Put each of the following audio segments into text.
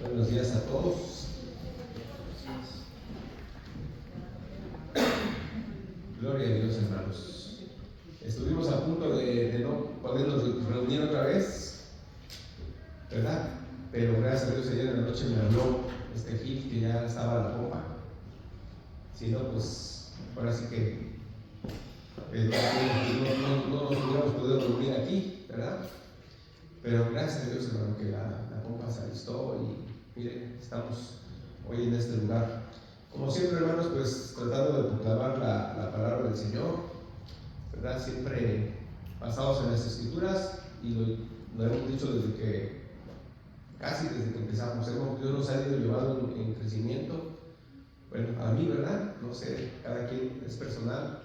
Buenos días a todos. Gloria a Dios, hermanos. Estuvimos a punto de no podernos reunir otra vez, ¿verdad? Pero gracias a Dios ayer en la noche me habló Gil que ya estaba a la popa. Si no, pues ahora sí que no nos hubiéramos podido reunir aquí, ¿verdad? Pero gracias a Dios, hermano, que la pompa se alistó y miren, estamos hoy en este lugar. Como siempre, hermanos, pues tratando de proclamar la palabra del Señor, ¿verdad? Siempre basados en las Escrituras, y lo hemos dicho desde que empezamos. Dios nos ha ido llevando en crecimiento. Bueno, a mí, ¿verdad? No sé, cada quien es personal.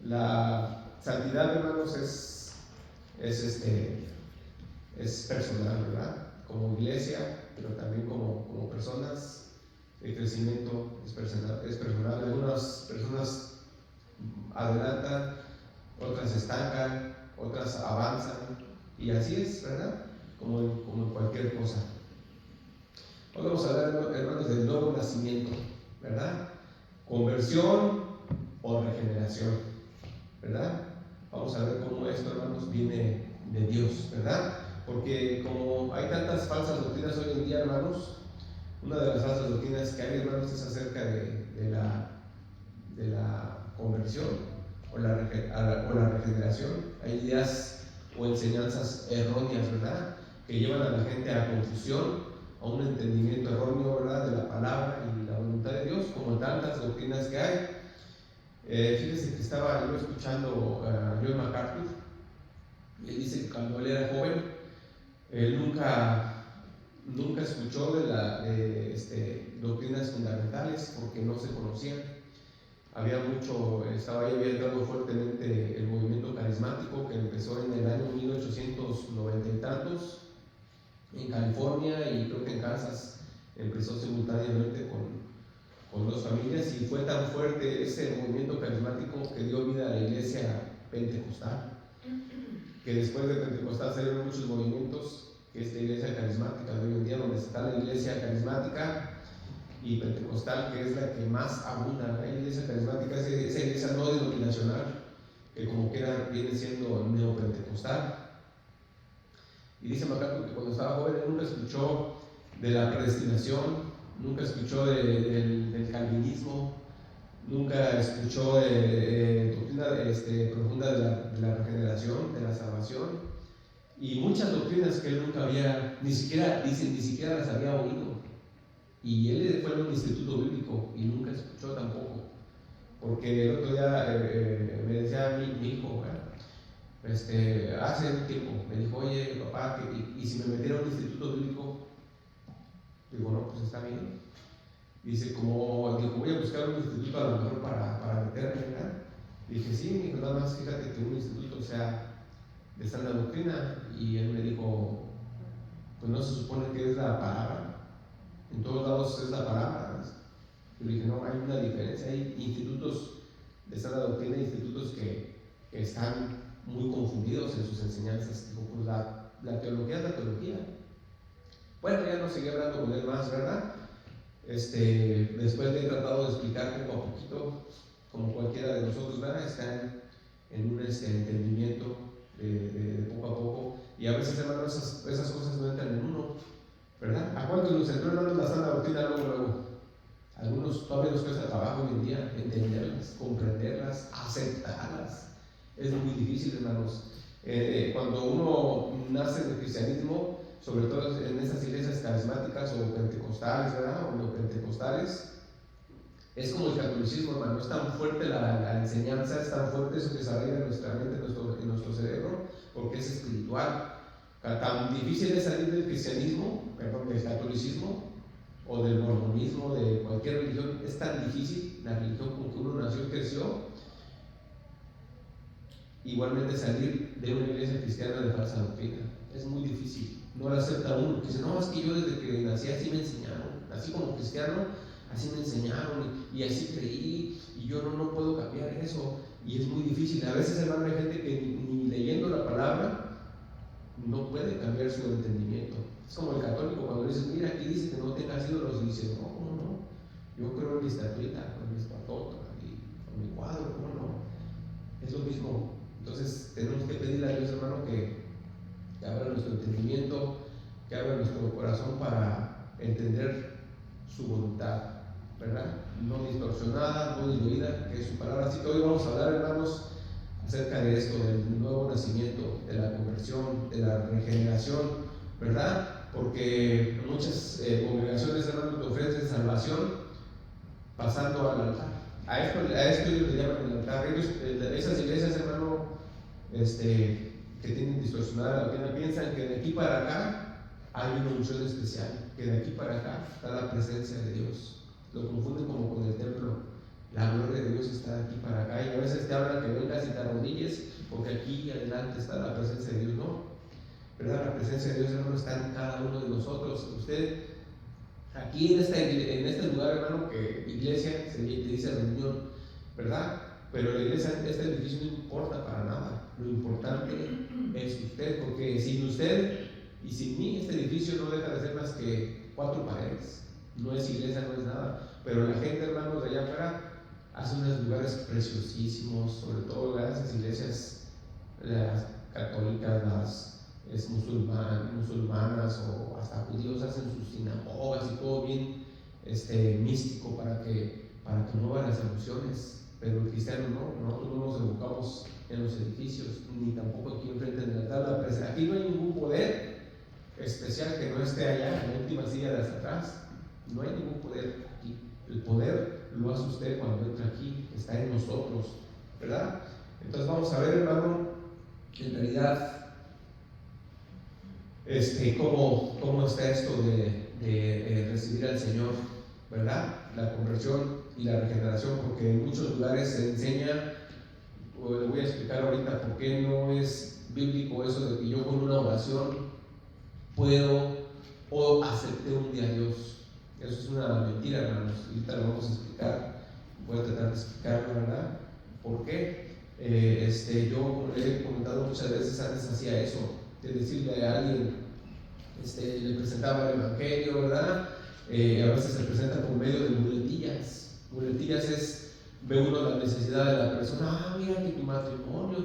La santidad, hermanos, es personal, ¿verdad? Como iglesia, pero también como personas. El crecimiento es personal. Algunas personas adelantan, otras estancan, otras avanzan, y así es, ¿verdad? Como en cualquier cosa. Hoy vamos a hablar, hermanos, del nuevo nacimiento, ¿verdad? Conversión o regeneración, ¿verdad? Vamos a ver cómo esto, hermanos, viene de Dios, ¿verdad? Porque como hay tantas falsas doctrinas hoy en día, hermanos, una de las falsas doctrinas que hay, hermanos, es acerca de la conversión o la regeneración. Hay ideas o enseñanzas erróneas, ¿verdad? Que llevan a la gente a confusión, a un entendimiento erróneo, ¿verdad? De la palabra y la voluntad de Dios, como tantas doctrinas que hay. Fíjense que estaba yo escuchando a John MacArthur, y él dice que cuando él era joven, él nunca escuchó de doctrinas fundamentales porque no se conocían. Estaba ahí entrando fuertemente el movimiento carismático que empezó en el año 1890 y tantos en California, y creo que en Kansas empezó simultáneamente con dos familias, y fue tan fuerte ese movimiento carismático que dio vida a la iglesia pentecostal, que después de Pentecostal salieron muchos movimientos, que es la iglesia carismática de hoy en día, donde está la iglesia carismática y pentecostal, que es la que más abunda. La iglesia carismática es esa iglesia no denominacional, que como quiera viene siendo neopentecostal. Y dice MacArthur que cuando estaba joven él nunca escuchó de la predestinación, nunca escuchó del calvinismo, nunca escuchó de doctrina profunda de la regeneración, de la salvación, y muchas doctrinas que él nunca había, ni siquiera las había oído. Y él fue a un instituto bíblico y nunca escuchó tampoco, porque el otro día me decía mi hijo, hace un tiempo me dijo: oye papá, ¿y si me metiera a un instituto bíblico? Digo, no, pues está bien. Dice, como voy a buscar un instituto a lo mejor para meterme, ¿verdad? Dije, sí, mi hijo, nada más fíjate que un instituto sea de sana doctrina. Y él me dijo, pues no se supone que es la palabra, en todos lados es la palabra. Yo le dije, no, hay una diferencia. Hay institutos de sana doctrina, institutos que están muy confundidos en sus enseñanzas. Digo, pues la teología es la teología. Bueno, ya no seguí hablando con él más, ¿verdad? Después le he tratado de explicar poco a poquito, como cualquiera de nosotros, ¿verdad? Están en un entendimiento de poco a poco, y a veces, hermanos, esas cosas no entran en uno, ¿verdad? ¿A cuántos nos entró, hermanos, la sana doctrina luego? Algunos todavía nos cuesta trabajo hoy en día entenderlas, comprenderlas, aceptarlas. Es muy difícil, hermanos. Cuando uno nace en el cristianismo, sobre todo en esas iglesias carismáticas o pentecostales, ¿verdad? O neopentecostales, es como el catolicismo, hermano. Es tan fuerte la enseñanza, es tan fuerte eso que se arraiga en nuestra mente, en nuestro cerebro, porque es espiritual. Tan difícil es salir del cristianismo, perdón, del catolicismo o del mormonismo, de cualquier religión. Es tan difícil la religión con que uno nació y creció. Igualmente salir de una iglesia cristiana de falsa doctrina es muy difícil. No la acepta uno, porque dice, no, es que yo desde que nací así me enseñaron, así como cristiano, así me enseñaron y así creí, y yo no puedo cambiar eso. Y es muy difícil. A veces, hermano, hay gente que ni leyendo la palabra no puede cambiar su entendimiento. Es como el católico cuando dice, mira, aquí dice que no tengas ídolos, y dice, no, yo creo en mi estatuita, con mi espatota, y con mi cuadro, no, es lo mismo. Entonces tenemos que pedirle a Dios, hermano, que abra nuestro entendimiento, que abra nuestro corazón para entender su voluntad, ¿verdad? No distorsionada, no diluida, que es su palabra. Así que hoy vamos a hablar, hermanos, acerca de esto, del nuevo nacimiento, de la conversión, de la regeneración, ¿verdad? Porque muchas congregaciones, hermanos, te ofrecen salvación pasando al altar. A esto ellos le llaman el altar. Esas iglesias, hermano, que tienen distorsionada la doctrina, piensan que de aquí para acá hay una unción especial, que de aquí para acá está la presencia de Dios. Lo confunden como con el templo. La gloria de Dios está de aquí para acá, y a veces te hablan que vengas y te arrodilles porque aquí adelante está la presencia de Dios. No, ¿verdad? La presencia de Dios, hermano, está en cada uno de nosotros. Usted aquí en este lugar, hermano, que iglesia se le dice reunión, ¿verdad? Pero la iglesia, este edificio no importa para nada. Lo importante es usted, porque sin usted y sin mí, este edificio no deja de ser más que 4 paredes. No es iglesia, no es nada. Pero la gente, hermanos, de allá afuera hace unos lugares preciosísimos, sobre todo esas iglesias, las católicas, las musulmanas o hasta judíos, hacen sus sinagogas y todo bien místico para que muevan las emociones. Pero el cristiano no, nosotros no nos enfocamos en los edificios, ni tampoco aquí enfrente del altar. Aquí no hay ningún poder especial que no esté allá en la última silla de hasta atrás. No hay ningún poder aquí. El poder lo hace usted cuando entra aquí, está en nosotros, ¿verdad? Entonces vamos a ver, hermano, en realidad cómo está esto de recibir al Señor, ¿verdad? La conversión y la regeneración, porque en muchos lugares se enseña, o le voy a explicar ahorita por qué no es bíblico eso de que yo con una oración puedo o acepté un día a Dios. Eso es una mentira, hermanos. Ahorita lo vamos a explicar. Voy a tratar de explicarlo, ¿verdad? ¿Por qué? Yo, como le he comentado muchas veces, antes hacía eso, de decirle a alguien, le presentaba el evangelio, ¿verdad? A veces se presenta por medio de muletillas. Muletillas es, ve uno la necesidad de la persona. Mira que tu matrimonio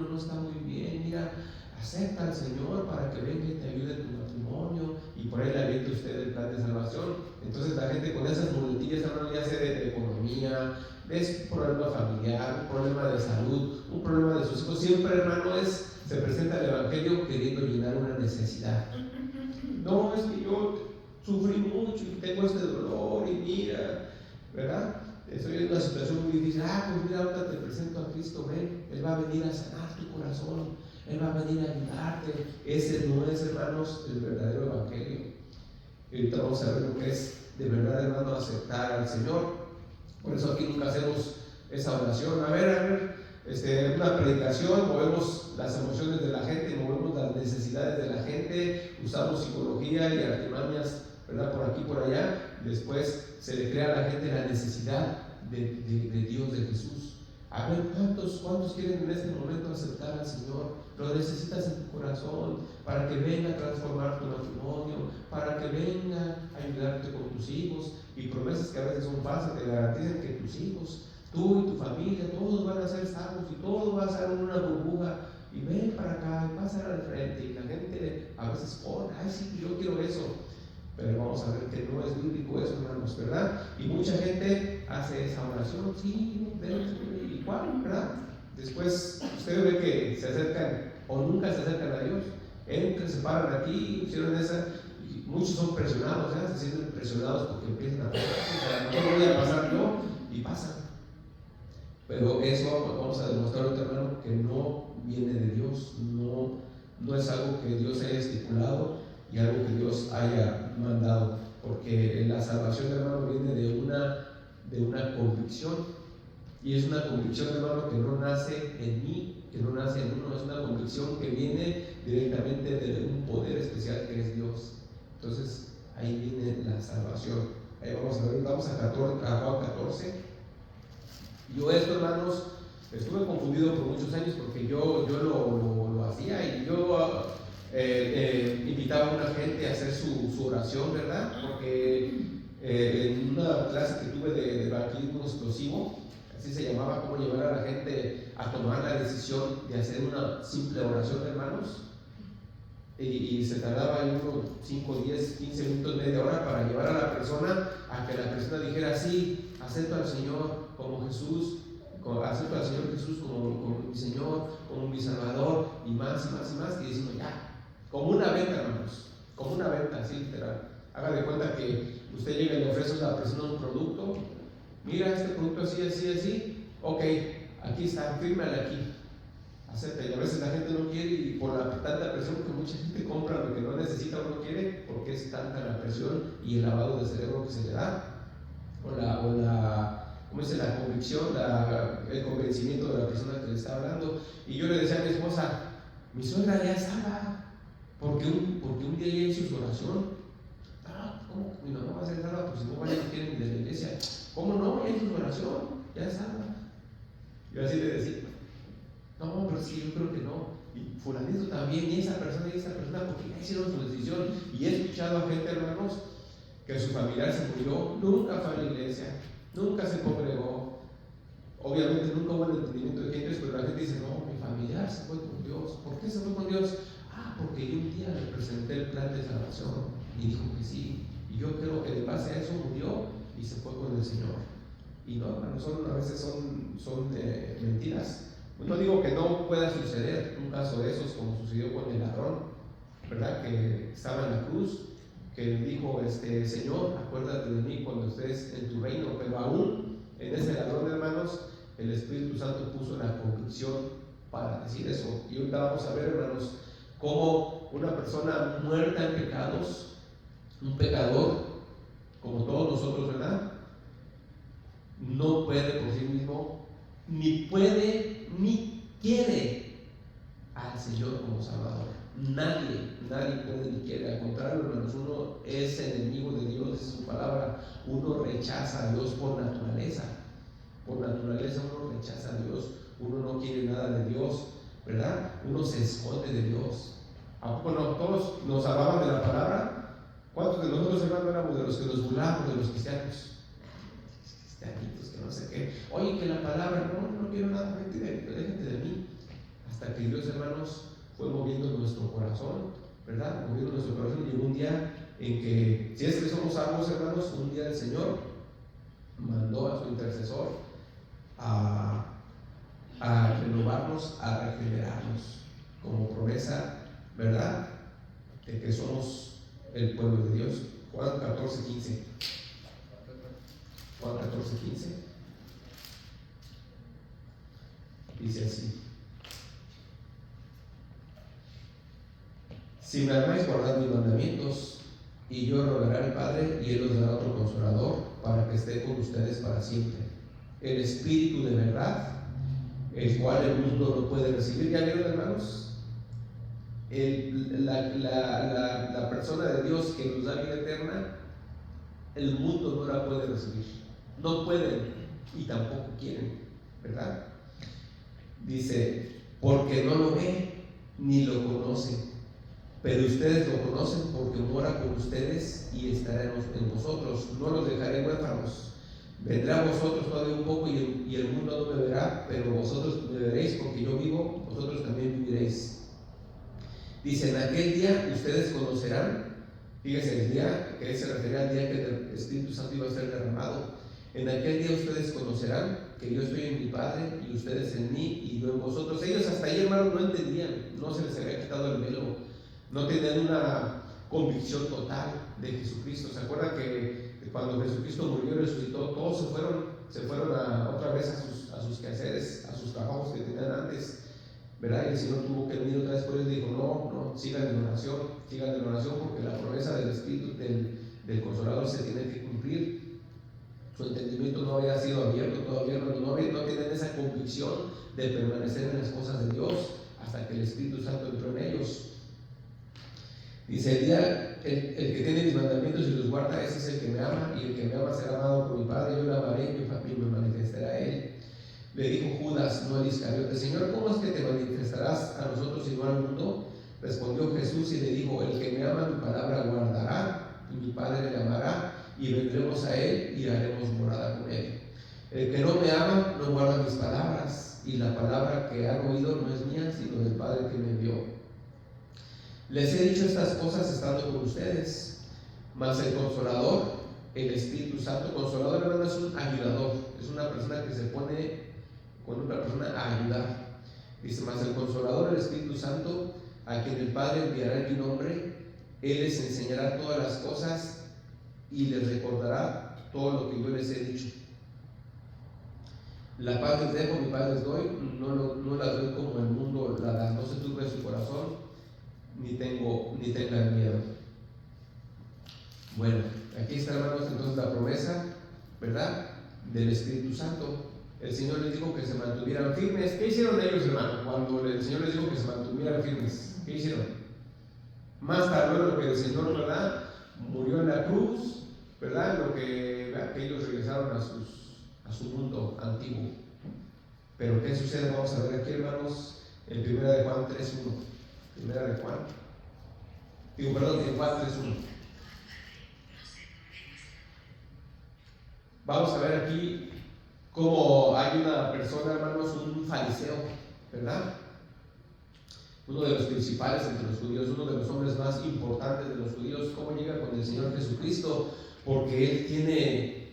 no está muy bien, mira, acepta al Señor para que venga y te ayude en tu matrimonio, y por ahí le avienta usted el plan de salvación. Entonces la gente con esas muletillas, hermano, ya sea de economía, de un problema familiar, un problema de salud, un problema de sus hijos, siempre, hermano, se presenta el evangelio queriendo llenar una necesidad. No, es que yo sufrí mucho y tengo este dolor y mira, ¿verdad? Estoy en una situación muy difícil. Pues mira, ahorita te presento a Cristo, ven, Él va a venir a sanar tu corazón, Él va a venir a ayudarte. Ese no es, hermanos, el verdadero evangelio. Y ahorita vamos a ver lo que es de verdad, hermano, aceptar al Señor. Por eso aquí nunca hacemos esa oración. A ver, una predicación, movemos las emociones de la gente, movemos las necesidades de la gente, usamos psicología y artimañas, ¿verdad? Por aquí, por allá. Después se le crea a la gente la necesidad de Dios, de Jesús. A ver, ¿cuántos quieren en este momento aceptar al Señor? Lo necesitas en tu corazón para que venga a transformar tu matrimonio, para que venga a ayudarte con tus hijos, y promesas que a veces son falsas, te garantizan que tus hijos, tú y tu familia, todos van a ser salvos y todo va a ser una burbuja, y ven para acá y pasan al frente, y la gente a veces pone, sí, yo quiero eso. Pero vamos a ver que no es bíblico eso, hermanos, ¿verdad? Y mucha gente hace esa oración, sí, igual, ¿verdad? Después usted ve que se acercan o nunca se acercan a Dios, entran, se paran aquí, hicieron esa, y muchos son presionados, se sienten presionados porque empiezan a pasar, no voy a pasar yo, y pasan. Pero eso vamos a demostrar, hermano, que no viene de Dios, no es algo que Dios haya estipulado y algo que Dios haya mandado, porque la salvación, hermano, viene de una convicción, y es una convicción, hermano, que no nace en mí, que no nace en uno, es una convicción que viene directamente de un poder especial que es Dios. Entonces ahí viene la salvación. Ahí vamos a ver, vamos a Juan 14. Yo esto, hermanos, estuve confundido por muchos años porque yo lo hacía, y yo gente a hacer su oración, ¿verdad? Porque en una clase que tuve de evangelismo explosivo, así se llamaba, cómo llevar a la gente a tomar la decisión de hacer una simple oración, hermanos. Y se tardaba unos 5, 10, 15 minutos, media hora para llevar a la persona a que la persona dijera: sí, acepto al Señor como Jesús, acepto al Señor Jesús como mi Señor, como mi Salvador, y más y más y más, y decimos ya, como una venta, hermanos, como una venta, así literal. Haga de cuenta que usted llega y le ofrece a la persona un producto: mira, este producto así, así, así, ok, aquí está, fírmale aquí, acepta. Y a veces la gente no quiere, y por la tanta presión que mucha gente compra lo que no necesita o no quiere, porque es tanta la presión y el lavado de cerebro que se le da, ¿cómo dice? La convicción, el convencimiento de la persona que le está hablando. Y yo le decía a mi esposa: mi suegra ya estaba, porque un día ella hizo su oración. ¿Cómo mi mamá va a ser salva? Pues si no vayan, no quieren de la iglesia. ¿Cómo no? Ella hizo su oración, ya es salva. Yo así le decía: no, pero sí, yo creo que no. Y fulanito también, y esa persona, porque ya hicieron su decisión. Y he escuchado a gente, hermanos, que su familiar se murió, nunca fue a la iglesia, nunca se congregó. Obviamente nunca hubo el entendimiento de gentes, pero la gente dice: no, mi familiar se fue con Dios. ¿Por qué se fue con Dios? Porque yo un día le presenté el plan de salvación y dijo que sí. Y yo creo que de base a eso murió y se fue con el Señor. Y no, hermanos, a veces son mentiras. No digo que no pueda suceder un caso de esos, como sucedió con el ladrón, ¿verdad? Que estaba en la cruz, que le dijo: Señor, acuérdate de mí cuando estés en tu reino. Pero aún en ese ladrón, hermanos, el Espíritu Santo puso la convicción para decir eso. Y ahorita vamos a ver, hermanos, cómo una persona muerta en pecados, un pecador como todos nosotros, ¿verdad?, no puede por sí mismo, ni puede, ni quiere al Señor como Salvador. Nadie puede ni quiere. Al contrario, hermanos, uno es enemigo de Dios, es su palabra. Uno rechaza a Dios por naturaleza. Por naturaleza uno rechaza a Dios. Uno no quiere nada de Dios, ¿verdad? Uno se esconde de Dios. ¿A poco no? Todos nos hablaban de la palabra. ¿Cuántos de nosotros, hermanos, éramos de los que nos burlamos de los cristianos? Cristianitos, que no sé qué. Oye, que la palabra, no quiero nada, déjate de mí. Hasta que Dios, hermanos, fue moviendo nuestro corazón, ¿verdad? Moviendo nuestro corazón. Llegó un día en que, si es que somos salvos, hermanos, un día el Señor mandó a su intercesor a renovarnos, a regenerarnos, como promesa, ¿verdad?, de que somos el pueblo de Dios. Juan 14:15. Juan 14:15 dice así: si me amáis, guardad mis mandamientos, y yo rogaré al Padre, y Él os dará otro Consolador, para que esté con ustedes para siempre, el Espíritu de verdad, el cual el mundo no puede recibir. ¿Ya vieron, hermanos? La persona de Dios que nos da vida eterna, el mundo no la puede recibir. No pueden y tampoco quieren, ¿verdad? Dice: porque no lo ve ni lo conoce, pero ustedes lo conocen porque mora con ustedes y estará en vosotros. No los dejaré huérfanos. Vendrá a vosotros todavía un poco y el mundo no me verá, pero vosotros me veréis, porque yo vivo, vosotros también viviréis. Dice: en aquel día ustedes conocerán. Fíjense, el día que se refiere al día que el Espíritu Santo iba a ser derramado. En aquel día ustedes conocerán que yo estoy en mi Padre y ustedes en mí y yo en vosotros. Ellos hasta ahí, hermanos, no entendían, no se les había quitado el velo, no tenían una convicción total de Jesucristo. ¿Se acuerdan que cuando Jesucristo murió y resucitó, todos se fueron otra vez a sus quehaceres, a sus trabajos que tenían antes, ¿verdad? Y el Señor tuvo que venir otra vez por ellos y dijo: no, sigan en oración, porque la promesa del Espíritu del Consolador se tiene que cumplir. Su entendimiento no había sido abierto todavía, no tenían esa convicción de permanecer en las cosas de Dios hasta que el Espíritu Santo entró en ellos. Dice: el que tiene mis mandamientos y los guarda, ese es el que me ama, y el que me ama será amado por mi Padre. Yo lo amaré y me manifestará a él. Le dijo Judas, no el Iscariote: Señor, ¿cómo es que te manifestarás a nosotros y no al mundo? Respondió Jesús y le dijo: el que me ama mi palabra guardará, y mi Padre le amará, y vendremos a él y haremos morada con él. El que no me ama no guarda mis palabras, y la palabra que han oído no es mía, sino del Padre que me envió. Les he dicho estas cosas estando con ustedes, mas el Consolador, el Espíritu Santo, Consolador, hermano, es un ayudador, es una persona que se pone con otra persona a ayudar. Dice: mas el Consolador, el Espíritu Santo, a quien el Padre enviará en mi nombre, Él les enseñará todas las cosas y les recordará todo lo que yo les he dicho. La paz les dejo, mi paz les doy, no la doy como el mundo la da. No se turbe su corazón, ni tengan miedo. Bueno, aquí está, hermanos, entonces la promesa, ¿verdad?, del Espíritu Santo. El Señor les dijo que se mantuvieran firmes. ¿Qué hicieron ellos, hermano, cuando el Señor les dijo que se mantuvieran firmes? ¿Qué hicieron? Más tardó lo que el Señor, ¿verdad?, murió en la cruz, ¿verdad?, lo que ellos regresaron a su mundo antiguo. Pero ¿qué sucede? Vamos a ver aquí, hermanos, en 1 de Juan 3:1. 1 de Juan, en Juan 3:1. Vamos a ver aquí cómo hay una persona, hermanos, un fariseo, ¿verdad? Uno de los principales entre los judíos, uno de los hombres más importantes de los judíos. ¿Cómo llega con el Señor Jesucristo? Porque él tiene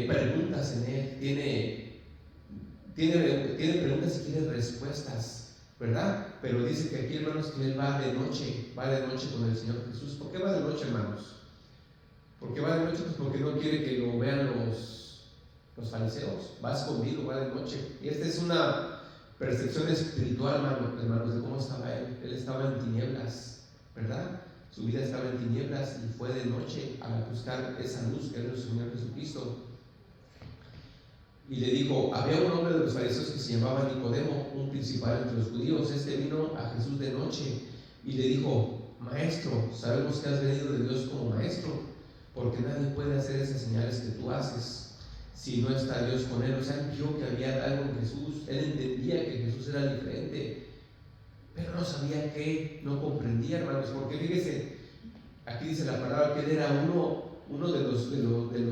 preguntas en él, tiene preguntas y tiene respuestas, ¿verdad? Pero dice que aquí, hermanos, que él va de noche con el Señor Jesús. ¿Por qué va de noche, hermanos? ¿Por qué va de noche? Pues porque no quiere que lo vean los fariseos. Va escondido, va de noche. Y esta es una percepción espiritual, hermanos, de cómo estaba él. Él estaba en tinieblas, ¿verdad? Su vida estaba en tinieblas y fue de noche a buscar esa luz que era el Señor Jesucristo. Y le dijo: había un hombre de los fariseos que se llamaba Nicodemo, un principal entre los judíos. Este vino a Jesús de noche y le dijo: Maestro, sabemos que has venido de Dios como maestro, porque nadie puede hacer esas señales que tú haces si no está Dios con él. O sea, él vio que había algo en Jesús, él entendía que Jesús era diferente, pero no sabía qué, no comprendía, hermanos, porque fíjese, aquí dice la palabra que él era uno de los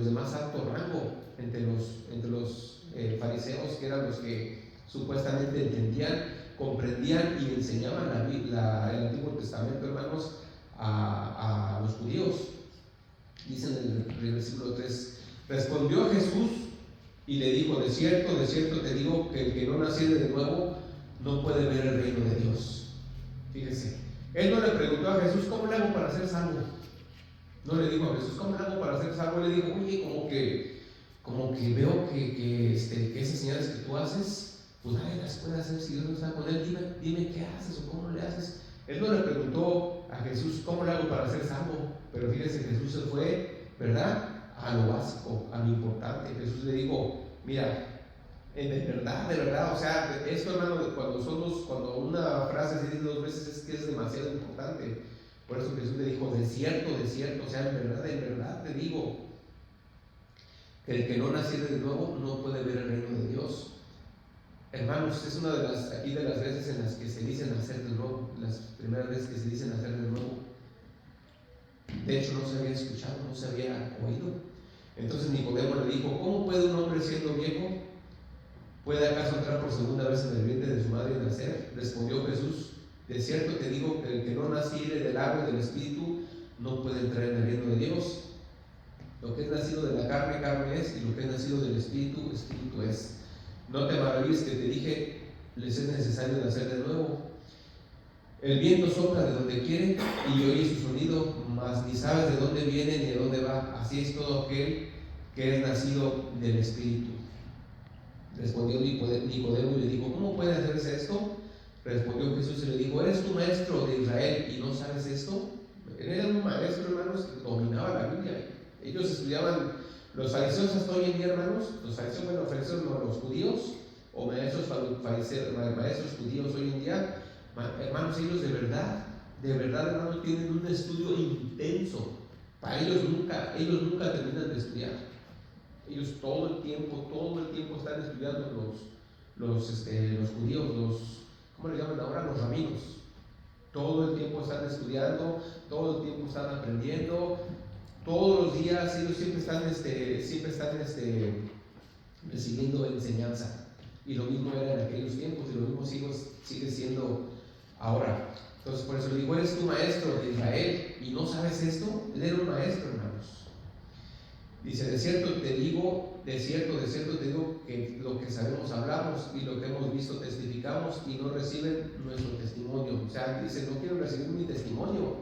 de más alto rango entre los fariseos, que eran los que supuestamente entendían, comprendían y enseñaban el Antiguo Testamento, hermanos, a los judíos. Dice en el versículo 3: respondió Jesús y le dijo: de cierto te digo que el que no naciere de nuevo no puede ver el reino de Dios. Fíjese, él no le preguntó a Jesús: ¿cómo le hago para ser salvo? No le dijo a Jesús: ¿cómo le hago para ser salvo? Le dijo: oye, como que veo que esas señales que tú haces, pues nadie las puede hacer si Dios no está con él. Dime qué haces o cómo le haces. Él no le preguntó a Jesús: ¿cómo le hago para ser salvo? Pero fíjese, Jesús se fue, ¿verdad?, a lo básico, a lo importante. Jesús le dijo: mira, de verdad, o sea, esto, hermano, cuando una frase se dice dos veces, es que es demasiado importante. Por eso Jesús le dijo: de cierto, o sea, en verdad te digo que el que no naciere de nuevo no puede ver el reino de Dios. Hermanos, es una de las veces en las que se dice nacer de nuevo, las primeras veces que se dice nacer de nuevo. De hecho, no se había escuchado, no se había oído. Entonces Nicodemo le dijo: ¿cómo puede un hombre siendo viejo, puede acaso entrar por segunda vez en el vientre de su madre y nacer? Respondió Jesús: de cierto te digo que el que no naciere del agua y del Espíritu no puede entrar en el reino de Dios. Lo que es nacido de la carne, carne es, y lo que es nacido del Espíritu, Espíritu es. No te maravilles que te dije: les es necesario nacer de nuevo. El viento sopla de donde quiere y oye su sonido, mas ni sabes de dónde viene ni de dónde va. Así es todo aquel que es nacido del Espíritu. Respondió Nicodemo y le dijo: ¿cómo puede hacerse esto? Respondió Jesús y le dijo: ¿eres tú maestro de Israel y no sabes esto? Él era un maestro, hermanos, que dominaba la Biblia. Ellos estudiaban, los fariseos hasta hoy en día, hermanos, los fariseos no, los judíos, o maestros judíos hoy en día, hermanos, ellos de verdad, hermanos, tienen un estudio intenso. Para ellos nunca terminan de estudiar. Ellos todo el tiempo están estudiando los judíos, ¿cómo le llaman ahora? Los rabinos. Todo el tiempo están estudiando, todo el tiempo están aprendiendo, todos los días ellos siempre están recibiendo enseñanza. Y lo mismo era en aquellos tiempos y lo mismo sigue siendo ahora. Entonces por eso le digo, eres tu maestro de Israel y no sabes esto. Él era un maestro, hermanos. Dice, de cierto te digo que lo que sabemos hablamos y lo que hemos visto testificamos y no reciben nuestro testimonio. O sea, dice, no quiero recibir mi testimonio.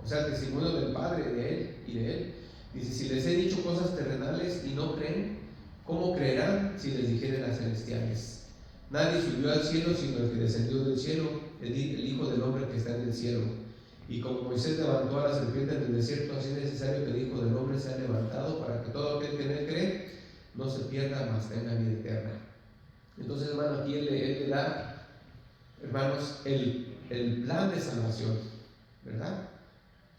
O sea, el testimonio del Padre, de Él y de Él. Dice, si les he dicho cosas terrenales y no creen, ¿cómo creerán si les dijere las celestiales? Nadie subió al cielo sino el que descendió del cielo, el Hijo del Hombre que está en el cielo. Y como Moisés levantó a la serpiente en el desierto, así es necesario que el Hijo del Hombre sea levantado para que todo aquel que en él cree no se pierda, mas tenga vida eterna. Entonces, hermano, aquí él le da, hermanos, el plan de salvación, ¿verdad?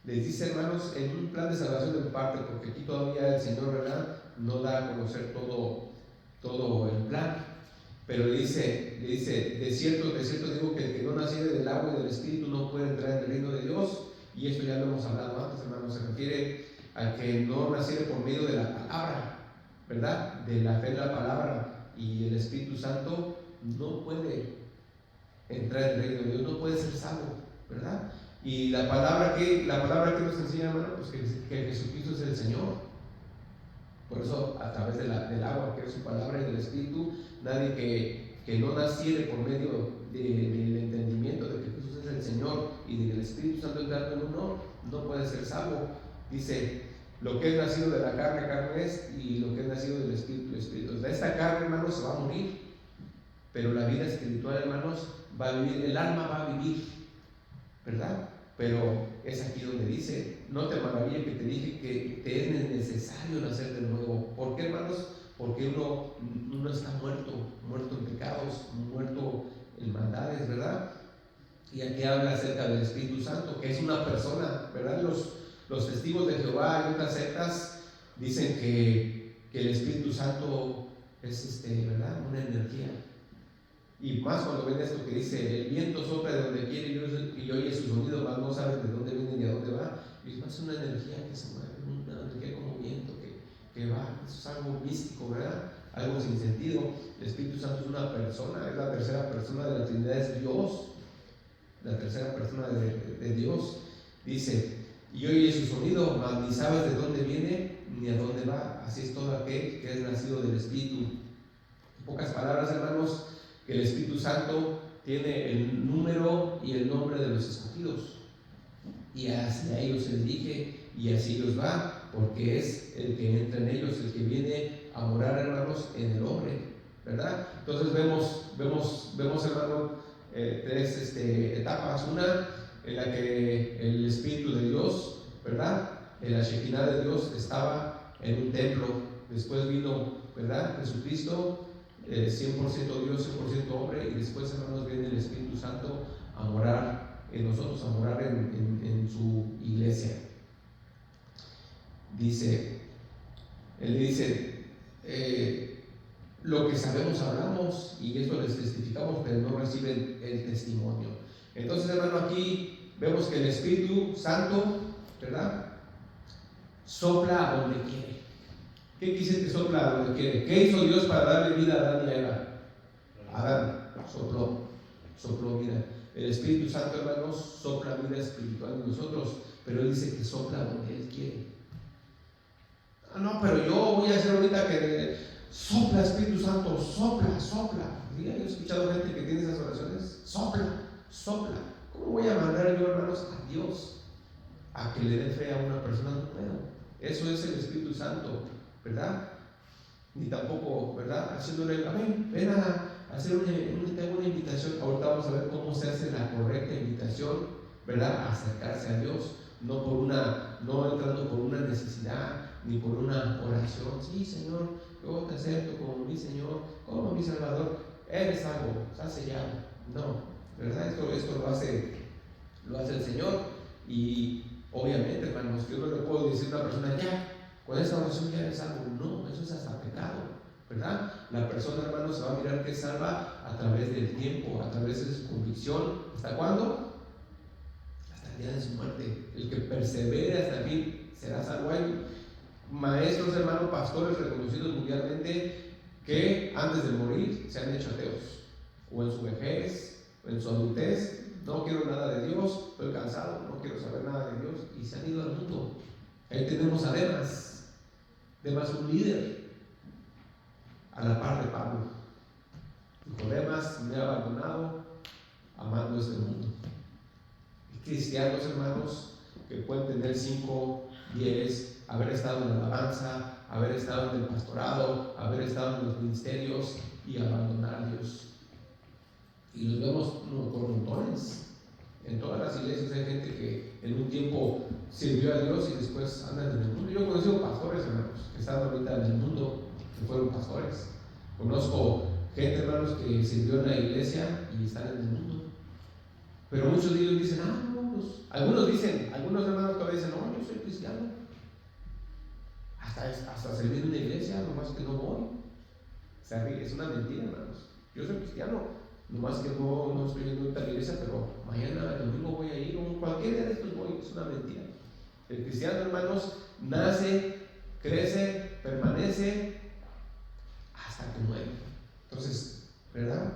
Les dice, hermanos, en un plan de salvación en parte, porque aquí todavía el Señor, ¿verdad?, no da a conocer todo el plan. Pero le dice, de cierto digo que el que no naciere del agua y del Espíritu no puede entrar en el reino de Dios. Y esto ya lo hemos hablado antes, hermanos. Se refiere al que no naciere por medio de la palabra, ¿verdad? De la fe en la palabra y el Espíritu Santo no puede entrar en el reino de Dios, no puede ser salvo, ¿verdad? Y la palabra que nos enseña, hermano, pues que Jesucristo es el Señor. Por eso, a través del agua, que es su palabra, y del Espíritu, nadie que no naciere por medio del entendimiento de que Jesús es el Señor y del Espíritu Santo entrando en uno, no puede ser salvo. Dice, lo que es nacido de la carne, carne es, y lo que es nacido del Espíritu, Espíritu. De esta carne, hermanos, se va a morir, pero la vida espiritual, hermanos, va a vivir, el alma va a vivir, ¿verdad? Pero es aquí donde dice, no te maravilles que te dije que te es necesario nacer de nuevo. ¿Por qué, hermanos? Porque uno está muerto en pecados, muerto en maldades, ¿verdad? Y aquí habla acerca del Espíritu Santo, que es una persona, ¿verdad? Los testigos de Jehová y otras sectas dicen que el Espíritu Santo es, ¿verdad?, una energía. Y más cuando ven esto que dice, el viento sopla de donde quiere y oye su sonido, más no sabes de dónde viene ni a dónde va. Y es una energía que se mueve, una energía como viento que va. Eso es algo místico, ¿verdad? Algo sin sentido. El Espíritu Santo es una persona, es la tercera persona de la Trinidad, es Dios. La tercera persona de Dios. Dice, y oye su sonido, mas ni sabes de dónde viene ni a dónde va. Así es todo aquel que es nacido del Espíritu. En pocas palabras, hermanos, que el Espíritu Santo tiene el número y el nombre de los escogidos, y hacia ellos se dirige y así ellos van, porque es el que entra en ellos, el que viene a morar, hermanos, en el hombre, ¿verdad? Entonces vemos hermano, tres etapas. Una en la que el Espíritu de Dios, ¿verdad?, en la Shekinah de Dios estaba en un templo. Después vino, ¿verdad?, Jesucristo, 100% Dios, 100% hombre, y después, hermanos, viene el Espíritu Santo a morar en nosotros, a morar en su iglesia. Él dice, lo que sabemos hablamos y esto les testificamos, pero no reciben el testimonio. Entonces, hermano, aquí vemos que el Espíritu Santo, ¿verdad?, sopla a donde quiere. ¿Qué dice que sopla a donde quiere? ¿Qué hizo Dios para darle vida a Adán y a Eva? Adán sopló vida. El Espíritu Santo, hermanos, sopla vida espiritual en nosotros, pero Él dice que sopla donde Él quiere. No, pero yo voy a hacer ahorita que sopla, Espíritu Santo, sopla. ¿Sí? Yo he escuchado gente que tiene esas oraciones, sopla. ¿Cómo voy a mandar yo, hermanos, a Dios a que le dé fe a una persona? No puedo. Eso es el Espíritu Santo, ¿verdad? Ni tampoco, ¿verdad?, haciéndole, ven a hacer una invitación. Ahorita vamos a ver cómo se hace la correcta invitación, ¿verdad?, a acercarse a Dios, no entrando por una necesidad, ni por una oración. Sí, Señor, yo te acepto como mi Señor, como mi Salvador, eres algo, estás sellado. No, ¿verdad? Esto lo hace el Señor. Y obviamente, hermanos, yo no le puedo decir a una persona, ya, con esta oración ya eres salvo. No, eso es hasta pecado, ¿verdad? La persona, hermanos, se va a mirar que es salva a través del tiempo, a través de su convicción. ¿Hasta cuándo? persevere hasta el fin, será salvo. Hay maestros, hermanos, pastores reconocidos mundialmente que antes de morir se han hecho ateos, o en su vejez, o en su adultez. No quiero nada de Dios, estoy cansado, no quiero saber nada de Dios, y se han ido al mundo. Ahí tenemos a Demas un líder, a la par de Pablo. Dijo: Demas me ha abandonado amando este mundo. Y cristianos, hermanos, que pueden tener 5, 10, haber estado en la alabanza, haber estado en el pastorado, haber estado en los ministerios y abandonar a Dios. Y los vemos por montones. En todas las iglesias hay gente que en un tiempo sirvió a Dios y después andan en el mundo. Yo he conocido pastores, hermanos, que están ahorita en el mundo, que fueron pastores. Conozco gente, hermanos, que sirvió en la iglesia y están en el mundo. Pero muchos de ellos dicen: no, pues, algunos hermanos todavía dicen: no, yo soy cristiano. Hasta servir en una iglesia, nomás que no voy. O sea, es una mentira, hermanos. Yo soy cristiano, nomás que no estoy yendo a la iglesia, pero mañana, el domingo voy a ir, o cualquier día de estos voy. Es una mentira. El cristiano, hermanos, nace, crece, permanece hasta que muere. Entonces, ¿verdad?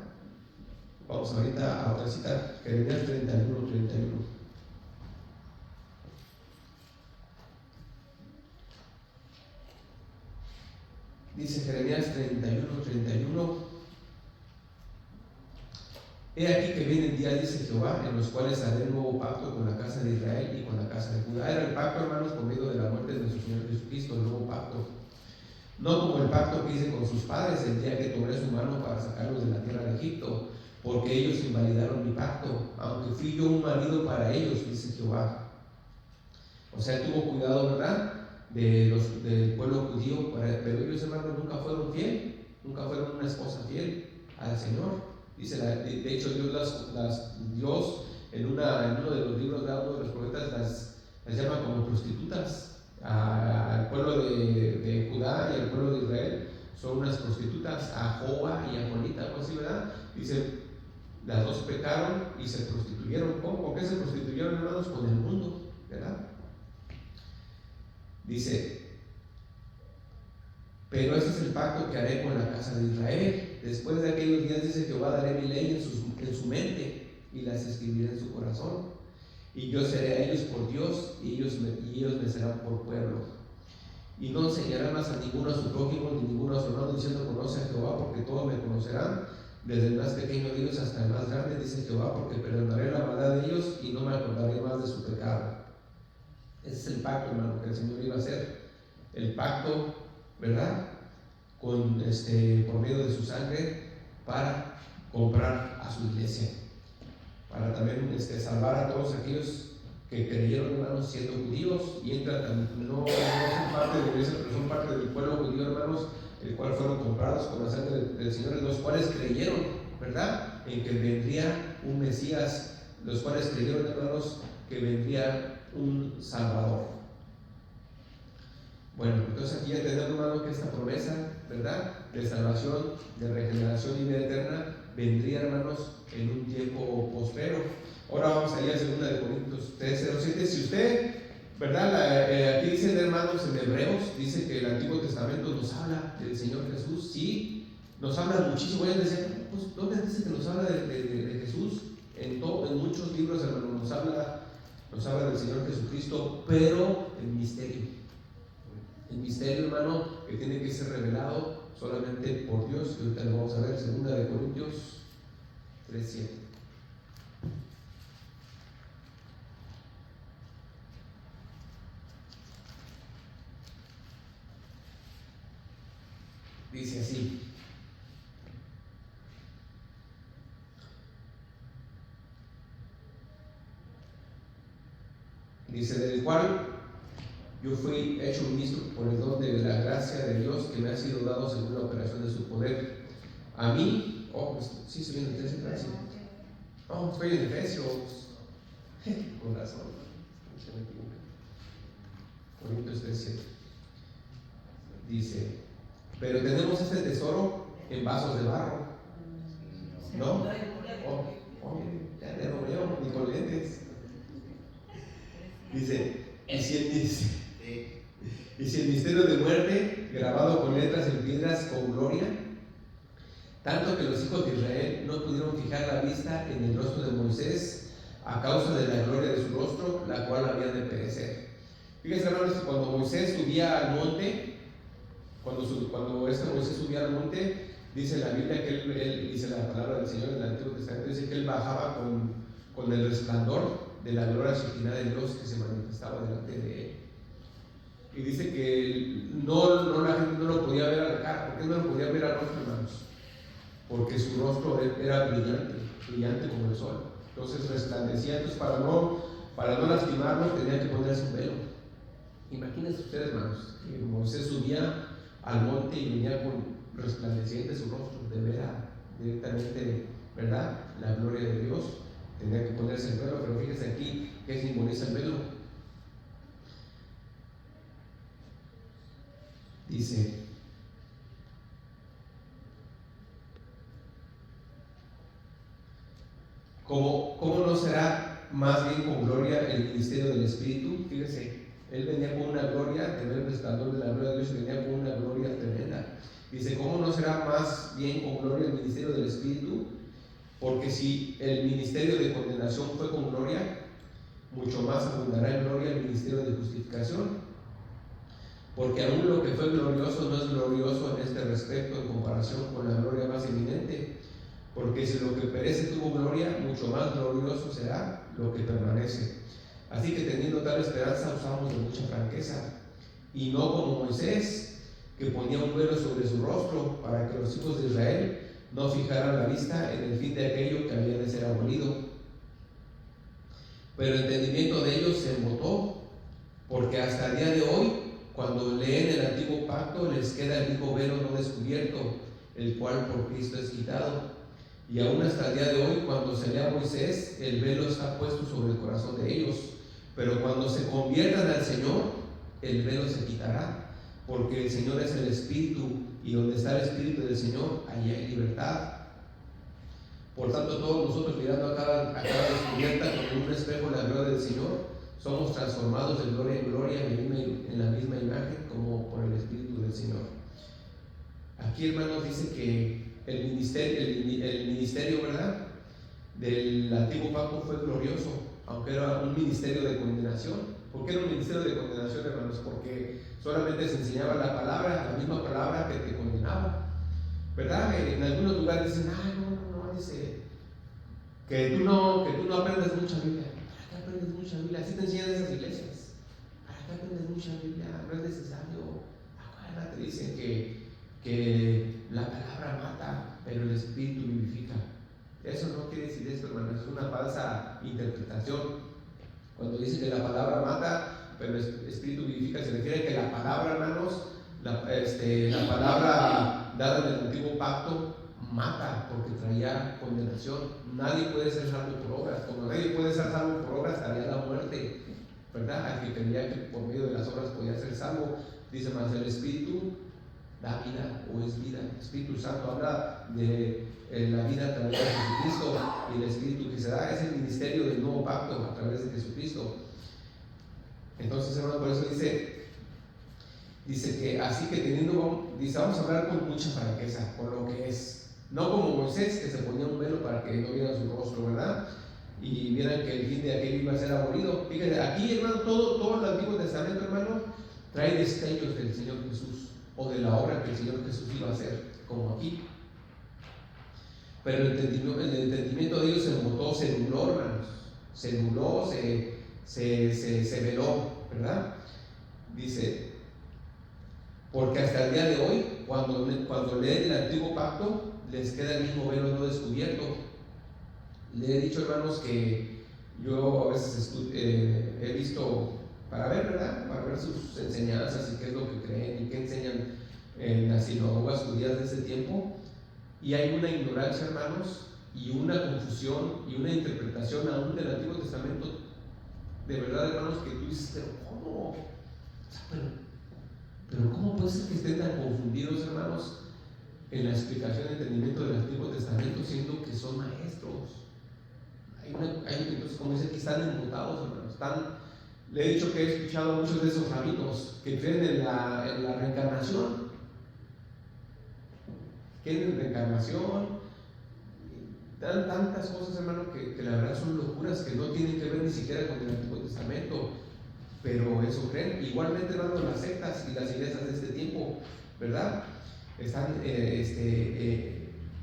Vamos ahorita a otra cita, Jeremías 31:31. Dice Jeremías 31:31: He aquí que vienen días, dice Jehová, en los cuales haré un nuevo pacto con la casa de Israel y con la casa de Judá. Era el pacto, hermanos, por medio de la muerte de nuestro Señor Jesucristo, el nuevo pacto. No como el pacto que hice con sus padres el día que tomé su mano para sacarlos de la tierra de Egipto, porque ellos invalidaron mi pacto, aunque fui yo un marido para ellos, dice Jehová. O sea, tuvo cuidado, ¿verdad?, del pueblo judío, pero ellos, hermanos, nunca fueron nunca fueron una esposa fiel al Señor. Dice, de hecho, Dios en uno de los libros de uno de los profetas las llama como prostitutas. Al pueblo de Judá y al pueblo de Israel son unas prostitutas, a Joa y a Jonita, algo así, ¿verdad? Dice, las dos pecaron y se prostituyeron. ¿Cómo? ¿Por qué se prostituyeron, hermanos? Con el mundo, ¿verdad? Dice: pero ese es el pacto que haré con la casa de Israel. Después de aquellos días, dice Jehová, daré mi ley en su mente y las escribiré en su corazón. Y yo seré a ellos por Dios y ellos me serán por pueblo. Y no enseñarán más a ninguno a su prójimo ni ninguno a su hermano, diciendo: conoce a Jehová, porque todos me conocerán, desde el más pequeño de ellos hasta el más grande, dice Jehová, porque perdonaré la maldad de ellos y no me acordaré más de su pecado. Ese es el pacto, hermano, que el Señor iba a hacer. El pacto, ¿verdad?, por medio de su sangre, para comprar a su iglesia, para también salvar a todos aquellos que creyeron, hermanos, siendo judíos, y entran, no son parte de la iglesia, pero son parte del pueblo judío, hermanos, el cual fueron comprados con la sangre del Señor, los cuales creyeron, ¿verdad?, en que vendría un Mesías, los cuales creyeron, hermanos, que vendría un Salvador. Bueno, entonces aquí ya tenemos, hermano, que esta promesa, ¿verdad?, de salvación, de regeneración y vida eterna, vendría, hermanos, en un tiempo postrero. Ahora vamos a ir a 2 de Corintios 3:07. Si usted, ¿verdad?, aquí dicen, hermanos, en Hebreos, dice que el Antiguo Testamento nos habla del Señor Jesús. Sí, nos habla muchísimo. Ellos decían: pues, ¿dónde dice que nos habla de Jesús? En muchos libros, hermanos, nos habla del Señor Jesucristo, pero en misterio. El misterio, hermano, que tiene que ser revelado solamente por Dios. Y ahorita lo vamos a ver, 2 de Corintios 3:7. Dice así: dice, del cual yo fui hecho ministro por el don de la gracia de Dios que me ha sido dado según la operación de su poder. A mí, sí, estoy en Efesios, gracias. Estoy en Efesios. Con razón, se me equivoca. Corintios 3:7. Dice: pero tenemos este tesoro en vasos de barro. ¿No? Ya no veo, ni con lentes. Dice: Y si el misterio de muerte, grabado con letras en piedras con gloria, tanto que los hijos de Israel no pudieron fijar la vista en el rostro de Moisés a causa de la gloria de su rostro, la cual había de perecer. Fíjense, hermanos, que cuando Moisés subía al monte, Moisés subía al monte, dice la Biblia que él dice la palabra del Señor en el Antiguo Testamento, dice que él bajaba con el resplandor de la gloria Shekinah de Dios que se manifestaba delante de él. Y dice que la gente no lo podía ver a la cara. ¿Por qué no lo podía ver al rostro, hermanos? Porque su rostro era brillante como el sol. Entonces resplandecía. Entonces para no lastimarlo tenía que ponerse un velo. Imagínense ustedes, hermanos, que Moisés subía al monte y venía con resplandeciente su rostro, de ver directamente, ¿verdad?, la gloria de Dios. Tenía que ponerse el velo, pero fíjense aquí que simboliza el velo. Dice: ¿Cómo no será más bien con gloria el ministerio del Espíritu? Fíjese, él venía con una gloria, de ver el resplandor de la gloria de Dios, venía con una gloria tremenda. Dice: ¿cómo no será más bien con gloria el ministerio del Espíritu? Porque si el ministerio de condenación fue con gloria, mucho más abundará en gloria el ministerio de justificación. Porque aún lo que fue glorioso no es glorioso en este respecto en comparación con la gloria más eminente. Porque si lo que perece tuvo gloria, mucho más glorioso será lo que permanece. Así que teniendo tal esperanza usamos de mucha franqueza, y no como Moisés, que ponía un velo sobre su rostro para que los hijos de Israel no fijaran la vista en el fin de aquello que había de ser abolido. Pero el entendimiento de ellos se embotó, porque hasta el día de hoy, cuando leen el antiguo pacto, les queda el mismo velo no descubierto, el cual por Cristo es quitado. Y aún hasta el día de hoy, cuando se lee a Moisés, el velo está puesto sobre el corazón de ellos. Pero cuando se conviertan al Señor, el velo se quitará, porque el Señor es el Espíritu, y donde está el Espíritu del Señor, allí hay libertad. Por tanto, todos nosotros, mirando a cada descubierta como un espejo la gloria del Señor, somos transformados de gloria en gloria en la misma imagen, como por el Espíritu del Señor. Aquí, hermanos, dice que el ministerio, ¿verdad?, del antiguo pacto fue glorioso, aunque era un ministerio de condenación. ¿Por qué era un ministerio de condenación, hermanos? Porque solamente se enseñaba la palabra, la misma palabra que te condenaba, ¿verdad? En algunos lugares dicen: no, dice que tú no aprendes mucha Biblia. ¿Para qué aprendes mucha Biblia? Así te enseñan esas iglesias. ¿Para qué aprendes mucha Biblia? No es necesario. Acuérdate, dicen que la palabra mata, pero el Espíritu vivifica. Eso no quiere decir esto, hermano, es una falsa interpretación. Cuando dice que la palabra mata, pero el Espíritu vivifica, se refiere a que la palabra, hermanos, la palabra dada en el antiguo pacto mata, porque traía condenación. Nadie puede ser salvo por obras. Como nadie puede ser salvo por obras, estaría la muerte, ¿verdad? Al que creía que por medio de las obras podía ser salvo. Dice más: el Espíritu da vida, o es vida. El Espíritu Santo habla de la vida a través de Jesucristo, y el Espíritu que se da es el ministerio del nuevo pacto a través de Jesucristo. Entonces, hermano, por eso dice que así que vamos a hablar con mucha franqueza, con lo que es, no como Moisés, que se ponía un velo para que no vieran su rostro, ¿verdad?, y vieran que el fin de aquello iba a ser abolido. Fíjense, aquí, hermano, todo el Antiguo Testamento, hermano, trae destellos del Señor Jesús, o de la obra que el Señor Jesús iba a hacer, como aquí. Pero el entendimiento de ellos se embotó, se nubló, hermanos, se veló, ¿verdad? Dice: porque hasta el día de hoy, cuando leen el antiguo pacto, les queda el mismo velo no descubierto. Le he dicho, hermanos, que yo a veces he visto para ver, ¿verdad?, para ver sus enseñanzas y qué es lo que creen y qué enseñan en las sinagogas judías de ese tiempo. Y hay una ignorancia, hermanos, y una confusión y una interpretación aún del Antiguo Testamento, de verdad, hermanos, que tú dices: pero ¿cómo? O sea, pero ¿cómo puede ser que estén tan confundidos, hermanos, en la explicación y entendimiento del Antiguo Testamento, siendo que son maestros? Entonces, como dice aquí, están embutados, hermanos, Le he dicho que he escuchado a muchos de esos rabinos que creen en la reencarnación. Creen en reencarnación. Dan tantas cosas, hermano, que la verdad son locuras que no tienen que ver ni siquiera con el Antiguo Testamento. Pero eso creen. Igualmente, hermano, las sectas y las iglesias de este tiempo, ¿verdad? Están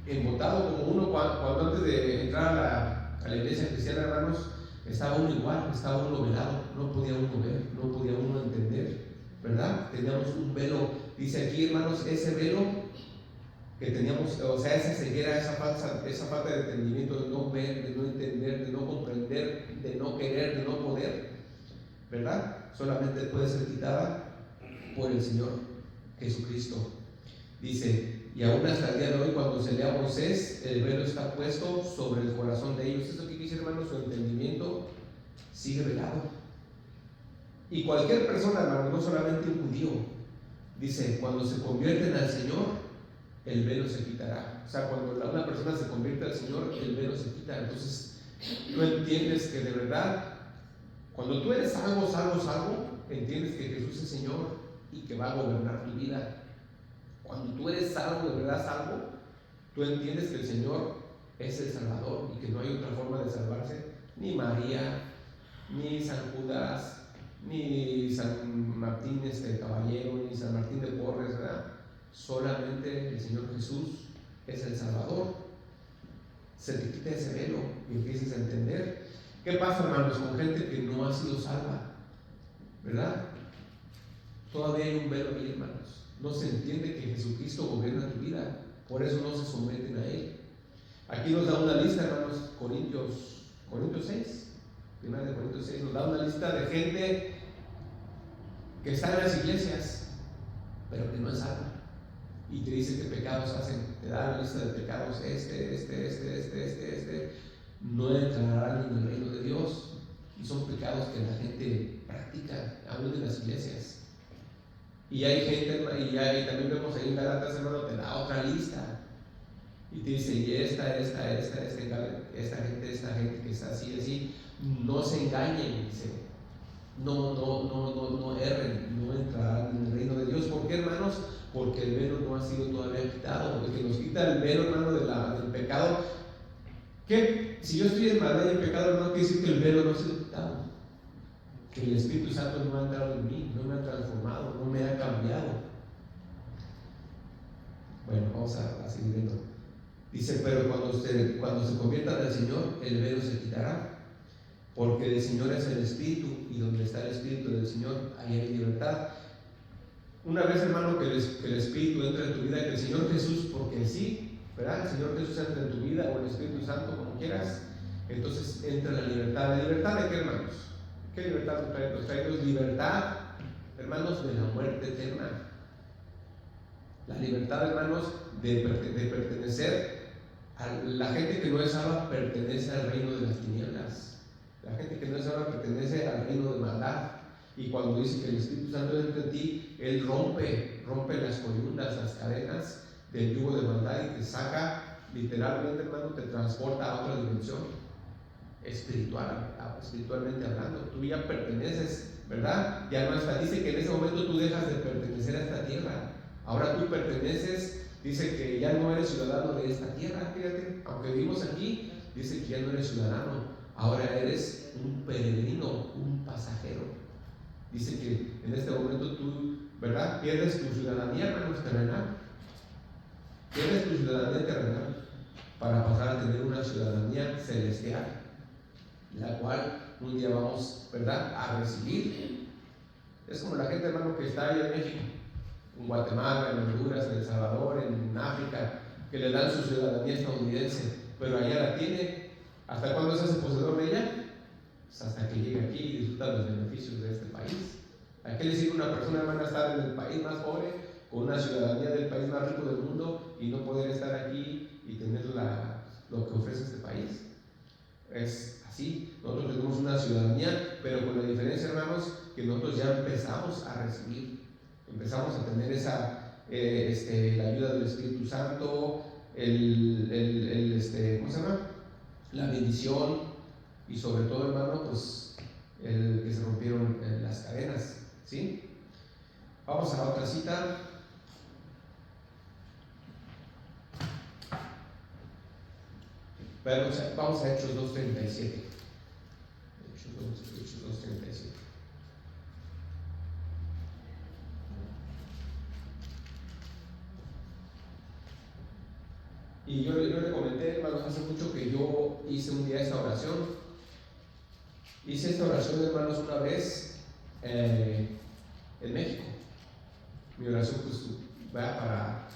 embotados como uno cuando antes de entrar a la iglesia cristiana, hermanos, estaba uno igual, estaba uno velado, no podía uno ver, no podía uno entender, ¿verdad? Teníamos un velo, dice aquí, hermanos, ese velo que teníamos, o sea, esa ceguera, esa falta de entendimiento, de no ver, de no entender, de no comprender, de no querer, de no poder, ¿verdad? Solamente puede ser quitada por el Señor Jesucristo. Dice, y aún hasta el día de hoy, cuando se lee a Moisés, el velo está puesto sobre el corazón de ellos. Eso que dice, hermano, su entendimiento sigue velado. Y cualquier persona, hermano, no solamente un judío, dice, cuando se convierten al Señor, el velo se quitará. O sea, cuando una persona se convierte al Señor, el velo se quita. Entonces, tú entiendes que de verdad, cuando tú eres salvo, entiendes que Jesús es Señor y que va a gobernar tu vida. Cuando tú eres salvo, de verdad salvo, tú entiendes que el Señor es el Salvador y que no hay otra forma de salvarse, ni María, ni San Judas, ni San Martín Caballero, ni San Martín de Porres, ¿verdad? Solamente el Señor Jesús es el Salvador. Se te quita ese velo y empiezas a entender. ¿Qué pasa, hermanos, con gente que no ha sido salva? ¿Verdad? Todavía hay un velo ahí, hermanos. No se entiende que Jesucristo gobierna tu vida, por eso no se someten a Él. Aquí nos da una lista, hermanos, Corintios 6, 1 de Corintios 6, nos da una lista de gente que está en las iglesias, pero que no es salva. Y te dice qué pecados hacen, te da la lista de pecados, no entrarán en el reino de Dios. Y son pecados que la gente practica, aún en las iglesias. Y hay gente, y también vemos ahí en Galatas, hermano, te da otra lista. Y te dice, y esta gente que está así, no se engañen, dice, no erren, no entrarán en el reino de Dios. ¿Por qué, hermanos? Porque el velo no ha sido todavía quitado. El que nos quita el velo, hermano, del pecado. ¿Qué? Si yo estoy en maldad y en pecado, no quiere decir que el velo no ha sido quitado. Que el Espíritu Santo no ha entrado en mí, no me ha transformado, no me ha cambiado. Bueno, vamos a seguir viendo. Dice, pero cuando se conviertan al Señor, el velo se quitará. Porque el Señor es el Espíritu, y donde está el Espíritu del Señor, ahí hay libertad. Una vez, hermano, que el Espíritu entra en tu vida, que el Señor Jesús, porque sí, ¿verdad? El Señor Jesús entra en tu vida, o el Espíritu Santo, como quieras, entonces entra la libertad. ¿La libertad de qué, hermanos? ¿Qué libertad nos trae? Nos trae libertad, hermanos, de la muerte eterna. La libertad, hermanos, de pertenecer a la gente que no es salva, pertenece al reino de las tinieblas. La gente que no es salva pertenece al reino de maldad. Y cuando dice que el Espíritu Santo entra en ti, Él rompe las coyundas, las cadenas del yugo de maldad y te saca, literalmente, hermano, te transporta a otra dimensión espiritualmente hablando. Tú ya perteneces, ¿verdad? Ya no está. Dice que en ese momento tú dejas de pertenecer a esta tierra. Ahora tú perteneces, dice que ya no eres ciudadano de esta tierra. Fíjate, aunque vivimos aquí, dice que ya no eres ciudadano. Ahora eres un peregrino, un pasajero. Dice que en este momento tú, ¿verdad? Pierdes tu ciudadanía, hermanos, terrenal. Pierdes tu ciudadanía terrenal para pasar a tener una ciudadanía celestial, la cual un día vamos, ¿verdad?, a recibir. Es como la gente, hermano, que está allá en México, en Guatemala, en Honduras, en El Salvador, en África, que le dan su ciudadanía estadounidense, pero allá la tiene. ¿Hasta cuándo se hace poseedor de ella? Pues hasta que llegue aquí y disfruta los beneficios de este país. ¿A qué le sirve una persona, hermana, estar en el país más pobre, con una ciudadanía del país más rico del mundo, y no poder estar aquí y tener lo que ofrece este país? Es así. Nosotros tenemos una ciudadanía, pero con la diferencia, hermanos, que nosotros ya empezamos a recibir, empezamos a tener la ayuda del Espíritu Santo, ¿cómo se llama? La bendición, y sobre todo, hermano, pues el que se rompieron Vamos a otra cita. Vamos a Hechos 2:37. Hechos 2:37. Y yo le comenté, hermanos, hace mucho que yo hice un día esta oración. Hice esta oración, hermanos, una vez en México. Mi oración, pues, va para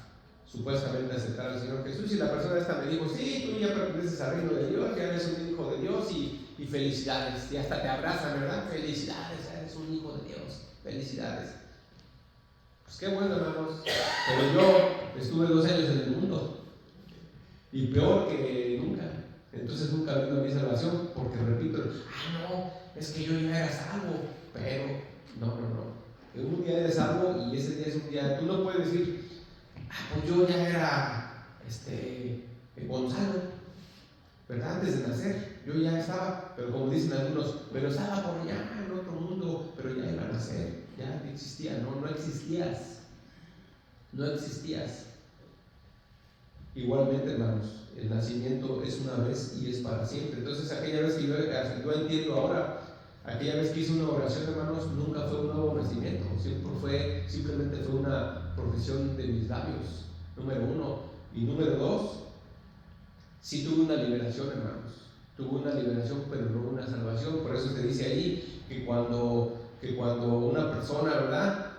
supuestamente aceptar al Señor Jesús. Y la persona esta me dijo: sí, tú ya perteneces al reino de Dios, ya eres un hijo de Dios y felicidades. Y hasta te abrazan, ¿verdad? Felicidades, eres un hijo de Dios. Felicidades. Pues qué bueno, hermanos. Pero yo estuve 2 años en el mundo. Y peor que nunca. Entonces nunca vino a mi salvación, porque repito, no, es que yo ya era salvo. Pero no. Un día eres salvo y ese día es un día. Tú no puedes decir: pues yo ya era Gonzalo, ¿verdad? Antes de nacer, yo ya estaba. Pero como dicen algunos, pero estaba por allá en otro mundo, pero ya iba a nacer, ya existía. No existías. No existías. Igualmente, hermanos, el nacimiento es una vez y es para siempre. Entonces, aquella vez que yo entiendo ahora, aquella vez que hice una oración, hermanos, nunca fue un nuevo nacimiento, simplemente fue una profesión de mis labios, número 1. Y número 2, sí tuve una liberación, hermanos, tuve una liberación, pero no una salvación. Por eso se dice ahí que cuando una persona, ¿verdad?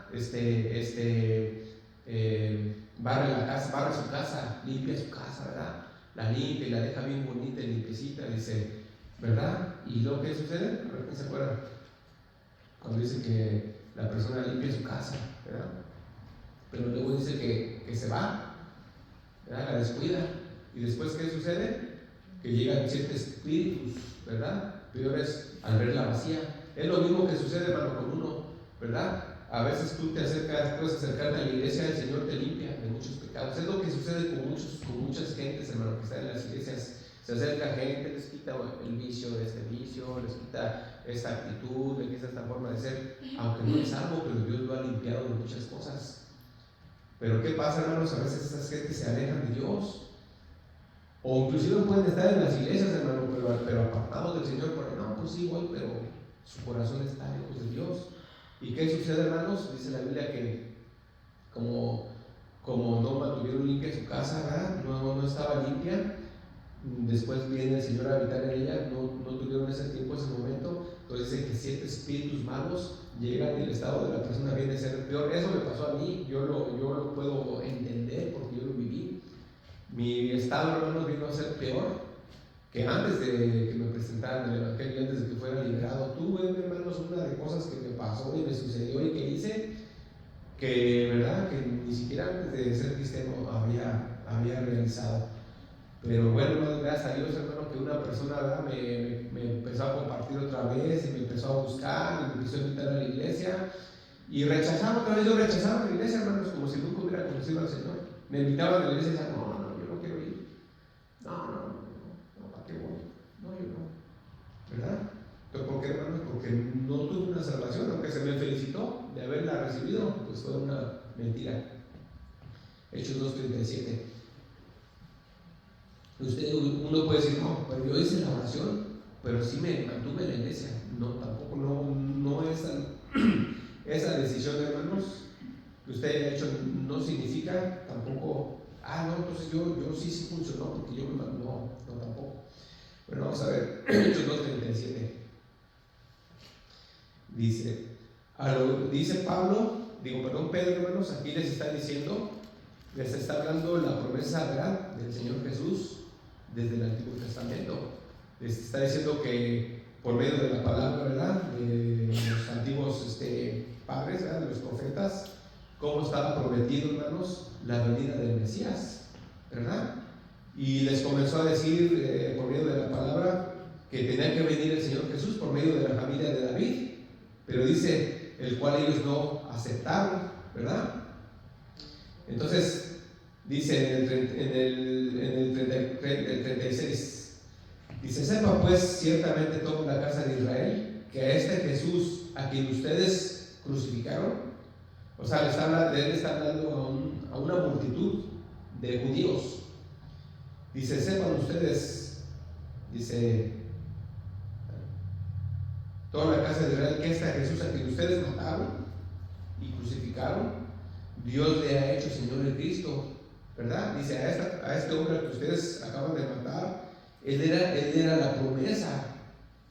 Barre su casa, limpia su casa, ¿verdad? La limpia y la deja bien bonita y limpiecita, dice, ¿verdad? ¿Y luego qué sucede? A ver, ¿quién se acuerda? Cuando dice que la persona limpia su casa, ¿verdad? Pero luego dice que se va, ¿verdad? La descuida. ¿Y después qué sucede? Que llegan 7 espíritus, ¿verdad? Peores al verla vacía. Es lo mismo que sucede, hermano, con uno, ¿verdad? A veces tú puedes acercarte a la iglesia, el Señor te limpia de muchos pecados. Es lo que sucede con muchas gentes, hermano, que están en las iglesias. Se acerca gente, les quita el vicio de este vicio, les quita esta actitud, les quita esta forma de ser, aunque no es algo, pero Dios lo ha limpiado de muchas cosas. Pero ¿qué pasa, hermanos? A veces estas gentes se alejan de Dios, o inclusive pueden estar en las iglesias, hermano, pero apartados del Señor, porque no, pues sí, voy, pero su corazón está lejos de Dios. ¿Y qué sucede, hermanos? Dice la Biblia que como no mantuvieron limpia su casa, ¿verdad? No estaba limpia. Después viene el Señor a habitar en ella, no tuvieron ese tiempo, ese momento. Entonces dice que 7 espíritus malos llegan y el estado de la persona viene a ser peor. Eso me pasó a mí, yo lo puedo entender porque yo lo viví. Mi estado, hermanos, vino a ser peor que antes de que me presentaran el Evangelio, antes de que fuera liberado. Tuve, hermanos, una de cosas que me pasó y me sucedió y que hice, que, ¿verdad?, que ni siquiera antes de ser cristiano había realizado. Pero bueno, hermano, gracias a Dios, hermano, que una persona, ¿verdad?, me empezó a compartir otra vez y me empezó a buscar y me empezó a invitar a la iglesia. Y rechazaba otra vez, yo rechazaba la iglesia, hermanos, como si nunca hubiera conocido al Señor. Me invitaban a la iglesia y decían: no, yo no quiero ir. No, ¿para qué voy? No, yo no. ¿Verdad? Entonces, ¿por qué, hermanos? Porque no tuve una salvación, aunque se me felicitó de haberla recibido, pues fue una mentira. Hechos 2:37. Uno puede decir: no, pero yo hice la oración, pero sí me mantuve en la iglesia. No, tampoco, no esa decisión, hermanos, que usted haya hecho no significa tampoco, no, entonces yo sí funcionó porque yo me mantuve. No, tampoco. Bueno, vamos a ver, Hechos 2:37. Dice Pedro, hermanos, aquí les está diciendo, les está hablando la promesa, ¿verdad?, del Señor Jesús desde el Antiguo Testamento. Les está diciendo que por medio de la palabra, ¿verdad?, de los antiguos padres, ¿verdad?, de los profetas, cómo estaba prometido, hermanos, la venida del Mesías, ¿verdad? Y les comenzó a decir por medio de la palabra que tenía que venir el Señor Jesús por medio de la familia de David, pero dice, el cual ellos no aceptaron, ¿verdad? Entonces dice en el 36, dice: sepa pues ciertamente toda la casa de Israel que a este Jesús a quien ustedes crucificaron, O sea, él está hablando a una multitud de judíos. Dice, sepan ustedes, dice, toda la casa de Israel, que este Jesús a quien ustedes mataron y crucificaron, Dios le ha hecho Señor el Cristo, ¿verdad? Dice, a este hombre que ustedes acaban de matar, él era la promesa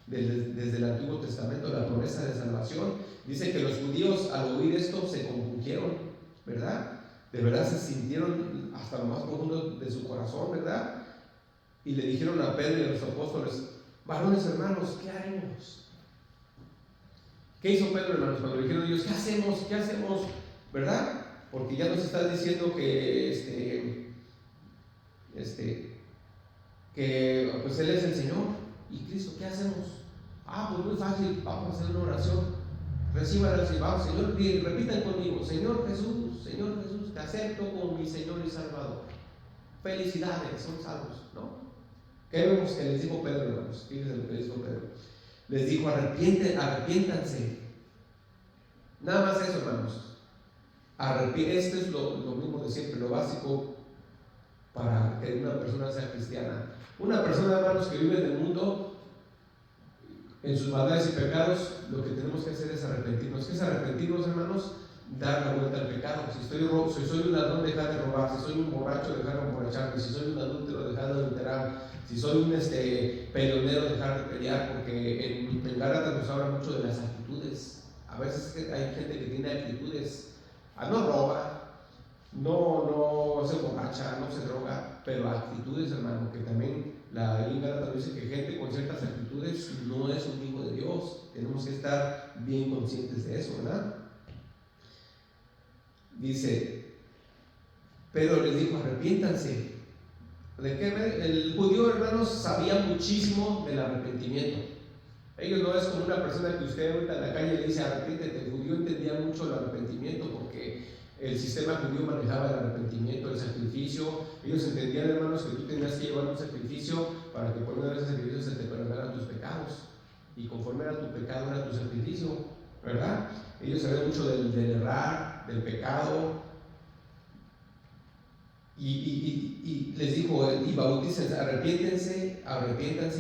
desde el Antiguo Testamento, la promesa de salvación. Dice que los judíos al oír esto se compungieron, ¿verdad? De verdad se sintieron hasta lo más profundo de su corazón, ¿verdad? Y le dijeron a Pedro y a los apóstoles, varones hermanos, ¿qué haremos? ¿Qué hizo Pedro, hermanos, cuando le dijeron ellos, ¿qué hacemos? ¿Qué hacemos? ¿Verdad? Porque ya nos está diciendo que pues Él es el Señor y Cristo. ¿Qué hacemos? Pues muy fácil, vamos a hacer una oración. Reciban así, vamos, Señor, repitan conmigo, Señor Jesús, te acepto como mi Señor y Salvador. Felicidades, son salvos, ¿no? ¿Qué vemos que les dijo Pedro, hermanos? Fíjense lo que les dijo Pedro. Les dijo, arrepiéntanse. Nada más eso, hermanos. Esto es lo mismo de siempre, lo básico para que una persona sea cristiana. Una persona, hermanos, que vive en el mundo, en sus maldades y pecados, lo que tenemos que hacer es arrepentirnos. ¿Qué es arrepentirnos, hermanos? Dar la vuelta al pecado. Si soy un ladrón, dejar de robar. Si soy un borracho, dejar de emborracharme. Si soy un adúltero, dejar de adulterar. Si soy un peleonero, dejar de pelear. Porque en Gálatas nos habla mucho de las actitudes. A veces hay gente que tiene actitudes, no roba, no se emborracha, no se droga, pero actitudes, hermano, que también la Gálatas dice que gente con ciertas actitudes no es un hijo de Dios. Tenemos que estar bien conscientes de eso, ¿verdad? Dice, Pedro les dijo, arrepiéntanse. ¿De qué? El judío, hermanos, sabía muchísimo del arrepentimiento. Ellos no es como una persona que usted ahorita en la calle le dice arrepiéntete. El judío entendía mucho el arrepentimiento porque el sistema judío manejaba el arrepentimiento, el sacrificio. Ellos entendían, hermanos, que tú tenías que llevar un sacrificio para que por medio de ese sacrificio se te perdonaran tus pecados. Y conforme era tu pecado, era tu sacrificio, ¿verdad? Ellos sabían mucho del errar, del pecado. Y les dijo, y bautícense, arrepiéntanse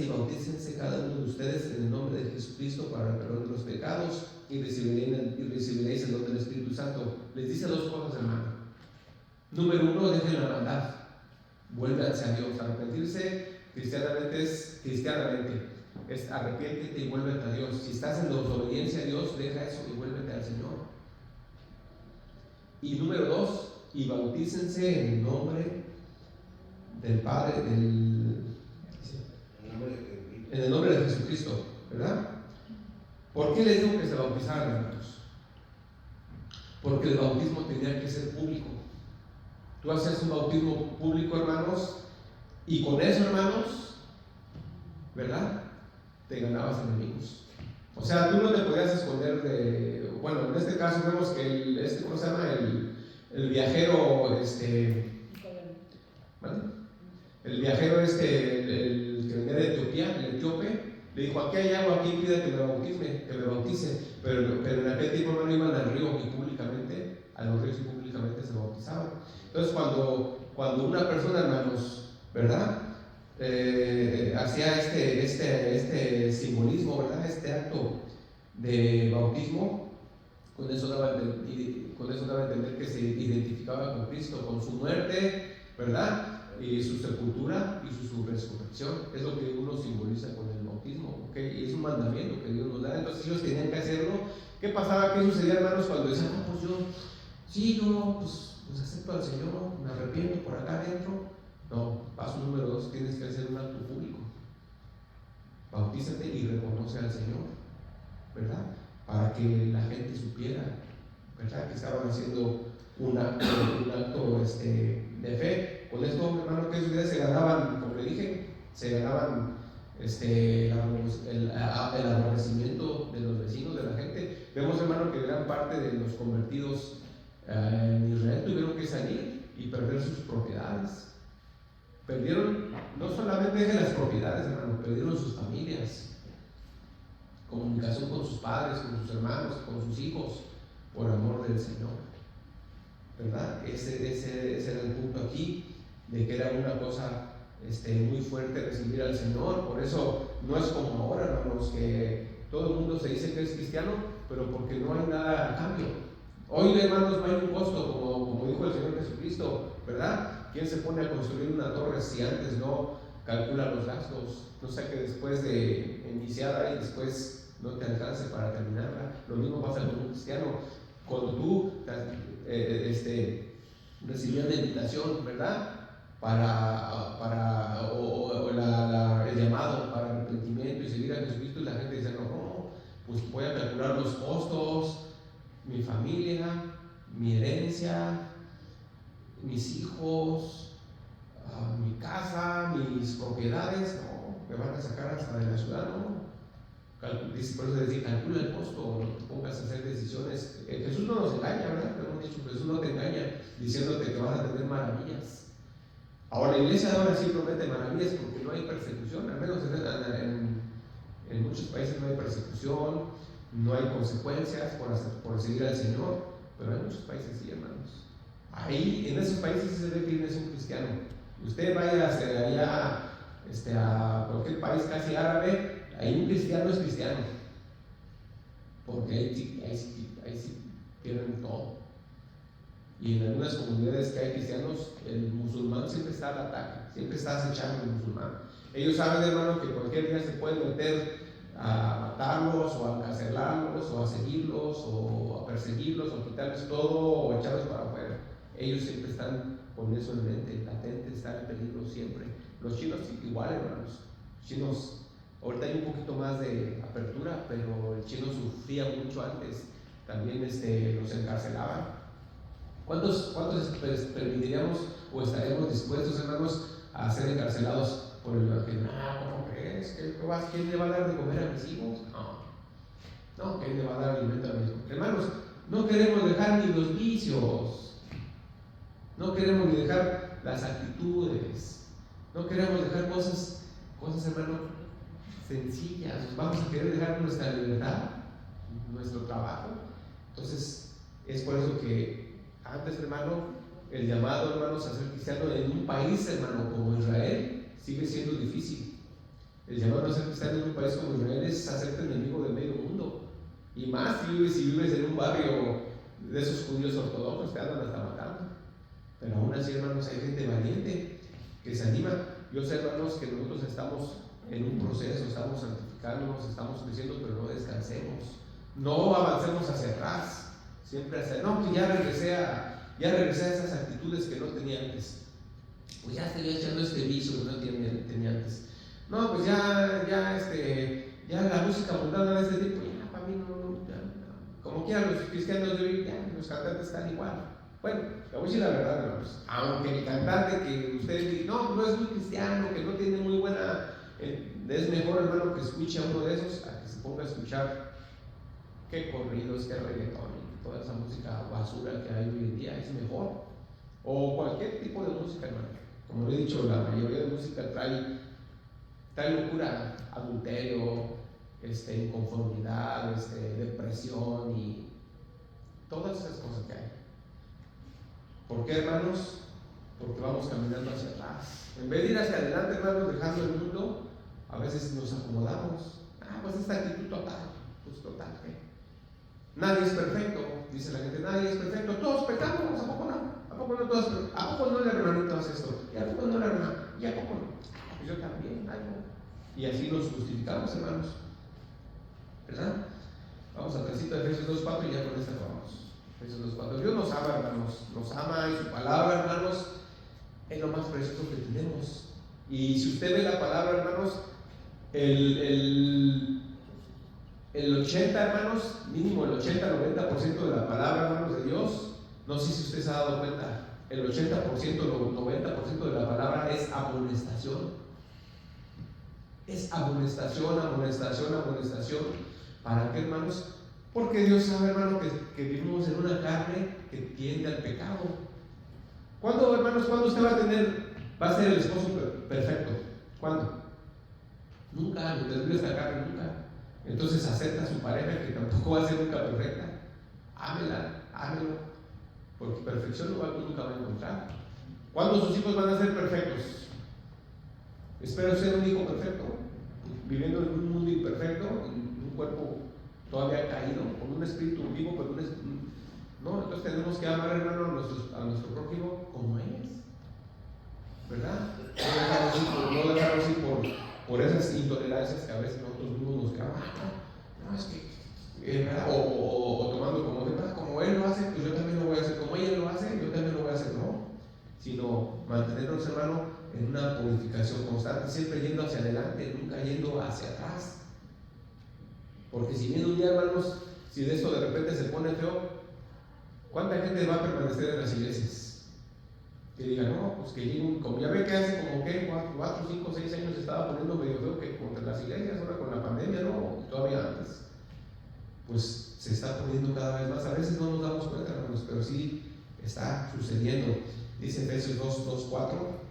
y bautícense cada uno de ustedes en el nombre de Jesucristo para el perdón de los pecados y recibiréis el don del Espíritu Santo. Les dice dos cosas, hermano. Número uno, dejen la maldad, vuélvanse a Dios. Arrepentirse cristianamente es arrepiéntete y vuélvete a Dios. Si estás en desobediencia a Dios, deja eso y vuélvete al Señor. Y número dos, y bautícense en el nombre del Padre, en el nombre de Jesucristo, ¿verdad? ¿Por qué les digo que se bautizaran, hermanos? Porque el bautismo tenía que ser público. Tú hacías un bautismo público, hermanos, y con eso, hermanos, ¿verdad? Te ganabas enemigos. O sea, tú no te podías esconder de... Bueno, en este caso vemos que ¿cómo se llama? El viajero, ¿vale? El viajero el que venía de Etiopía, el etíope, le dijo, aquí hay agua, aquí pide que me bautice, pero en aquel tiempo, hermano, iban al río y públicamente, a los ríos y públicamente se bautizaban. Entonces cuando una persona, hermanos, ¿verdad? Hacía este simbolismo, ¿verdad? Este acto de bautismo, con eso daba a entender que se identificaba con Cristo, con su muerte, ¿verdad? Y su sepultura y su resurrección. Es lo que uno simboliza con el bautismo, ¿okay? Es un mandamiento que Dios nos da. Entonces ellos tenían que hacerlo. ¿Qué pasaba? ¿Qué sucedía, hermanos, cuando decían, pues yo acepto al Señor, me arrepiento por acá adentro? No, paso número 2, tienes que hacer un acto público. Bautízate y reconoce al Señor, ¿verdad? Para que la gente supiera, ¿verdad? Que estaban haciendo un acto de fe. Con esto, hermano, que ustedes se ganaban, como le dije, se ganaban el aborrecimiento de los vecinos, de la gente. Vemos, hermano, que gran parte de los convertidos en Israel tuvieron que salir y perder sus propiedades. Perdieron no solamente las propiedades, hermano, perdieron sus familias, comunicación con sus padres, con sus hermanos, con sus hijos, por amor del Señor. ¿verdad? Ese era el punto aquí, de que era una cosa muy fuerte recibir al Señor. Por eso no es como ahora, hermanos, que todo el mundo se dice que es cristiano, pero porque no hay nada a cambio. Hoy, hermanos, no hay un costo, como dijo el Señor Jesucristo, ¿verdad? ¿Quién se pone a construir una torre si antes no calcula los gastos? No sé, que después de iniciarla y después no te alcance para terminarla. Lo mismo pasa con un cristiano. Cuando tú recibías la invitación, ¿verdad? El llamado para arrepentimiento y seguir a Jesucristo, y la gente dice, no, pues voy a calcular los costos, mi familia, mi herencia, mis hijos, mi casa, mis propiedades, no, me van a sacar hasta de la ciudad, no. Por eso decir, calcula el costo, no te pongas a hacer decisiones. Jesús no nos engaña, ¿verdad? Pero hemos dicho, Jesús no te engaña diciéndote que vas a tener maravillas. Ahora, la iglesia ahora sí promete maravillas porque no hay persecución, al menos en muchos países no hay persecución, no hay consecuencias por seguir al Señor, pero hay muchos países sí, hermanos. Ahí, en esos países se ve quién es un cristiano. Usted vaya allá a cualquier país casi árabe, ahí un cristiano es cristiano, porque ahí sí pierden todo. Y en algunas comunidades que hay cristianos, el musulmán siempre está al ataque, siempre está acechando al musulmán. Ellos saben, hermano, que cualquier día se pueden meter a matarlos o a encarcelarlos o a seguirlos o a perseguirlos o quitarles todo o echarlos para afuera. Ellos siempre están con eso en mente, latente está el peligro siempre. Los chinos igual, hermanos. Los chinos, ahorita hay un poquito más de apertura, pero el chino sufría mucho antes. También los encarcelaban. ¿Cuántos permitiríamos o estaríamos dispuestos, hermanos, a ser encarcelados por el evangelio? ¿Cómo crees? ¿Quién le va a dar de comer a mis hijos? No, ¿quién le va a dar alimento a mis hijos? Hermanos, no queremos dejar ni los vicios, no queremos ni dejar las actitudes, no queremos dejar cosas, hermano, sencillas. Vamos a querer dejar nuestra libertad, nuestro trabajo. Entonces, es por eso que antes, hermano, el llamado, hermanos, a ser cristiano en un país, hermano, como Israel, sigue siendo difícil. El llamado a ser cristiano en un país como Israel es hacerte enemigo del medio mundo. Y más si vives en un barrio de esos judíos ortodoxos, te andan hasta matando. Pero aún así, hermanos, hay gente valiente que se anima. Yo sé, hermanos, que nosotros estamos en un proceso, estamos santificándonos, estamos creciendo, pero no descansemos. No avancemos hacia atrás. Siempre hacer, no, que ya regresé a esas actitudes que no tenía antes. Pues ya estoy echando vicio que no tenía antes. No, pues ya la música mundana de este tipo, ya para mí no. Como quieran los cristianos de hoy, ya los cantantes están igual. Bueno, le voy a decir la verdad, hermanos. Aunque el cantante que ustedes dicen, no es muy cristiano, que no tiene muy buena, es mejor, hermano, que escuche a uno de esos a que se ponga a escuchar qué corridos, qué reggaetón, toda esa música basura que hay hoy en día. Es mejor, o cualquier tipo de música, hermano. Como le he dicho, la mayoría de música trae locura, adulterio, inconformidad, depresión y todas esas cosas que hay. ¿Por qué, hermanos? Porque vamos caminando hacia atrás. En vez de ir hacia adelante, hermanos, dejando el mundo, a veces nos acomodamos. Pues esta actitud total, pues total, ¿qué? Nadie es perfecto, dice la gente, nadie es perfecto, todos pecamos, ¿a poco no? ¿A poco no todos? ¿A poco no, el hermanito hace esto? ¿Y a poco no, la hermana? ¿Y a poco no? Pues yo también, y así nos justificamos, hermanos, ¿verdad? Vamos al tránsito de Efesios 2:4 y ya con esta vamos. Efesios 2:4. Dios nos ama, hermanos, nos ama, y su palabra, hermanos, es lo más precioso que tenemos. Y si usted ve la palabra, hermanos, el 80, hermanos, mínimo el 80-90% de la palabra, hermanos, de Dios, no sé si usted se ha dado cuenta, el 80% o 90% de la palabra es amonestación. Es amonestación. ¿Para qué, hermanos? Porque Dios sabe, hermano, que vivimos en una carne que tiende al pecado. ¿Cuándo, hermanos, usted va a ser el esposo perfecto? ¿Cuándo? Nunca, mientras vive esta carne, nunca. Entonces acepta a su pareja, que tampoco va a ser nunca perfecta. Ámela, ámelo. porque perfección nunca va a encontrar. ¿Cuándo sus hijos van a ser perfectos? Espero ser un hijo perfecto, viviendo en un mundo imperfecto, en un cuerpo todavía caído, con un espíritu vivo, pero no, entonces tenemos que amar, hermano, a nuestro prójimo como es, ¿verdad? No dejarnos ir por esas intolerancias que a veces nosotros mismos nos quedamos, no, es que, ¿verdad? O tomando como, ¿verdad? Como él lo hace, pues yo también lo voy a hacer, como ella lo hace, yo también lo voy a hacer, no, sino mantenernos, hermano, en una purificación constante, siempre yendo hacia adelante, nunca yendo hacia atrás. Porque si viene un día, hermanos, si de esto de repente se pone feo, ¿cuánta gente va a permanecer en las iglesias? Que diga, no, pues que llegue como ya ve que hace como que 4, 5, 6 años se estaba poniendo medio feo que contra las iglesias, ahora con la pandemia, no, y todavía antes, pues se está poniendo cada vez más. A veces no nos damos cuenta, hermanos, pero sí está sucediendo. Dice Efesios 2:4.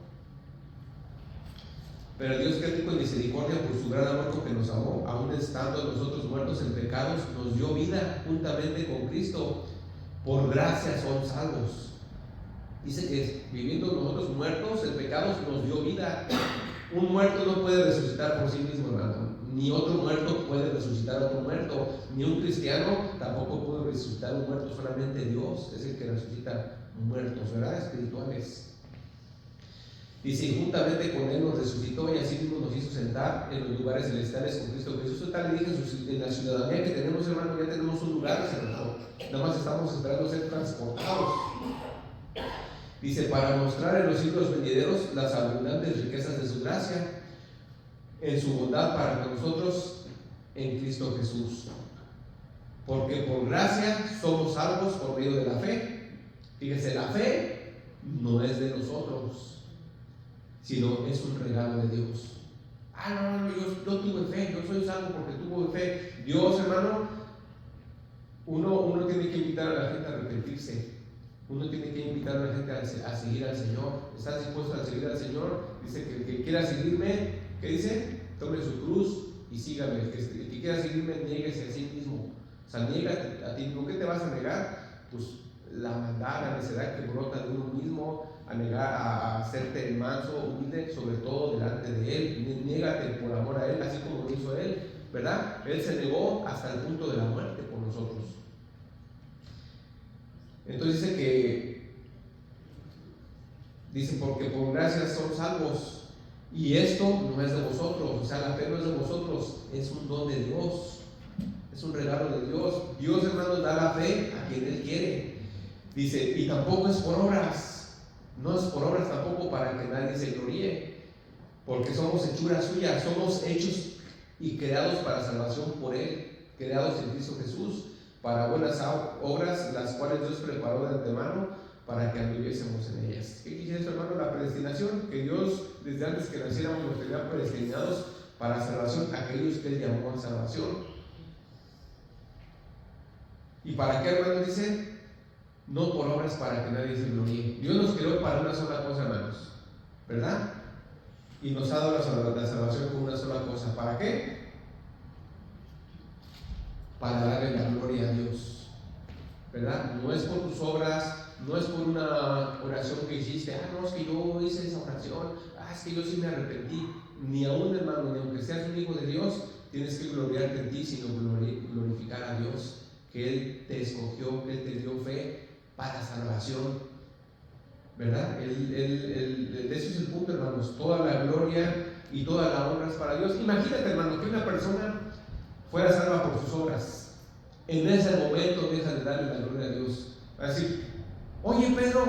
Pero Dios, que es rico en misericordia, por su gran amor con que nos amó, aun estando nosotros muertos en pecados, nos dio vida juntamente con Cristo. Por gracia son salvos. Dice que viviendo nosotros muertos en pecados, nos dio vida. Un muerto no puede resucitar por sí mismo, hermano. Ni otro muerto puede resucitar a otro muerto. Ni un cristiano tampoco puede resucitar un muerto. Solamente Dios es el que resucita muertos, ¿verdad? Espirituales. Dice, y juntamente con Él nos resucitó y así mismo nos hizo sentar en los lugares celestiales con Cristo Jesús. Tal le dije, en la ciudadanía que tenemos, hermano, ya tenemos un lugar reservado. Nada más estamos esperando ser transportados. Dice, para mostrar en los siglos venideros las abundantes riquezas de su gracia, en su bondad para con nosotros en Cristo Jesús. Porque por gracia somos salvos por medio de la fe. Fíjese, la fe no es de nosotros, sino es un regalo de Dios. No, yo tuve fe, yo soy salvo porque tuve fe. Dios, hermano, uno tiene que invitar a la gente a arrepentirse. Uno tiene que invitar a la gente a seguir al Señor. ¿Estás dispuesto a seguir al Señor? Dice que el que quiera seguirme, ¿qué dice? Tome su cruz y sígame. El que quiera seguirme, niéguese a sí mismo. O sea, niégate a ti mismo. ¿Qué te vas a negar? Pues la maldad, la necedad que brota de uno mismo, a negar, a hacerte manso, humilde, sobre todo delante de Él. Niégate por amor a Él, así como lo hizo Él, ¿verdad? Él se negó hasta el punto de la muerte por nosotros. Entonces dice, porque por gracia son salvos, y esto no es de vosotros, o sea, la fe no es de vosotros, es un don de Dios, es un regalo de Dios. Dios, hermanos, da la fe a quien Él quiere. Dice, y tampoco es por obras, no es por obras tampoco para que nadie se gloríe, porque somos hechura suya, somos hechos y creados para salvación por Él, creados en Cristo Jesús, para buenas obras, las cuales Dios preparó de antemano para que anduviésemos en ellas. ¿Qué quiere eso, hermano? La predestinación, que Dios desde antes que naciéramos nos tenía predestinados para salvación, aquellos que Él llamó a salvación. ¿Y para qué, hermano? Dice, no por obras para que nadie se gloríe. Dios nos creó para una sola cosa, hermanos, ¿verdad? Y nos ha dado la salvación con una sola cosa. ¿Para qué? Para darle la gloria a Dios, ¿verdad? No es por tus obras, no es por una oración que hiciste, no, es que yo hice esa oración, es que yo sí me arrepentí. Ni aún, hermano, ni aunque seas un hijo de Dios, tienes que gloriarte en ti, sino glorificar a Dios, que Él te escogió, que Él te dio fe para salvación, ¿verdad? Eso es el punto, hermanos. Toda la gloria y toda la honra es para Dios. Imagínate, hermano, que una persona fuera salva por sus obras. En ese momento deja de darle la gloria a Dios. Va a decir, oye Pedro,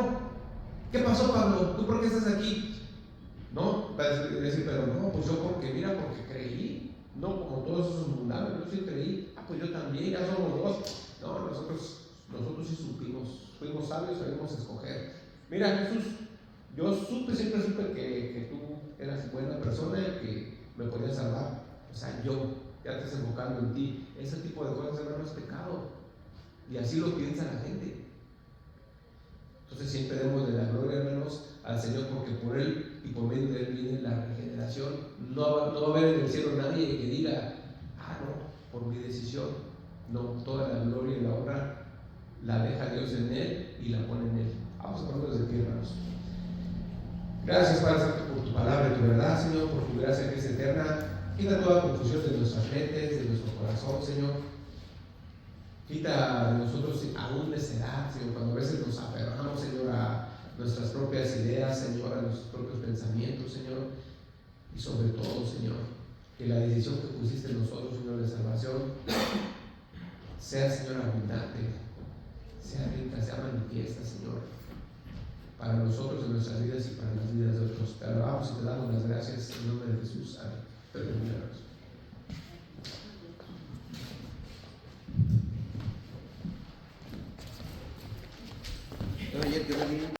¿qué pasó, Pablo? ¿Tú por qué estás aquí? No, va a decir Pedro, no, pues yo porque creí. No como todos esos mundanos, yo sí creí. Pues yo también, ya somos dos. No, nosotros sí supimos, fuimos sabios, sabemos escoger. Mira, Jesús, yo siempre supe que tú eras buena persona y que me podías salvar. O sea, ya te estás enfocando en ti. Ese tipo de cosas, hermano, es pecado. Y así lo piensa la gente. Entonces siempre demos de la gloria, hermanos, al Señor, porque por Él y por medio de Él viene la regeneración. No va a haber en el cielo nadie que diga, no, por mi decisión. No, toda la gloria y la honra la deja Dios en él y la pone en él. Vamos a ponernos de pie, hermanos. Gracias, Padre Santo, por tu palabra y tu verdad, Señor, por tu gracia que es eterna. Quita toda confusión de nuestras mentes, de nuestro corazón, Señor. Quita de nosotros aún necedad, Señor, cuando a veces nos aferramos, Señor, a nuestras propias ideas, Señor, a nuestros propios pensamientos, Señor. Y sobre todo, Señor, que la decisión que pusiste en nosotros, Señor, de salvación, sea, Señor, abundante, sea rica, sea manifiesta, Señor, para nosotros en nuestras vidas y para las vidas de otros. Te alabamos y te damos las gracias en nombre de Jesús. Amén. Perdón,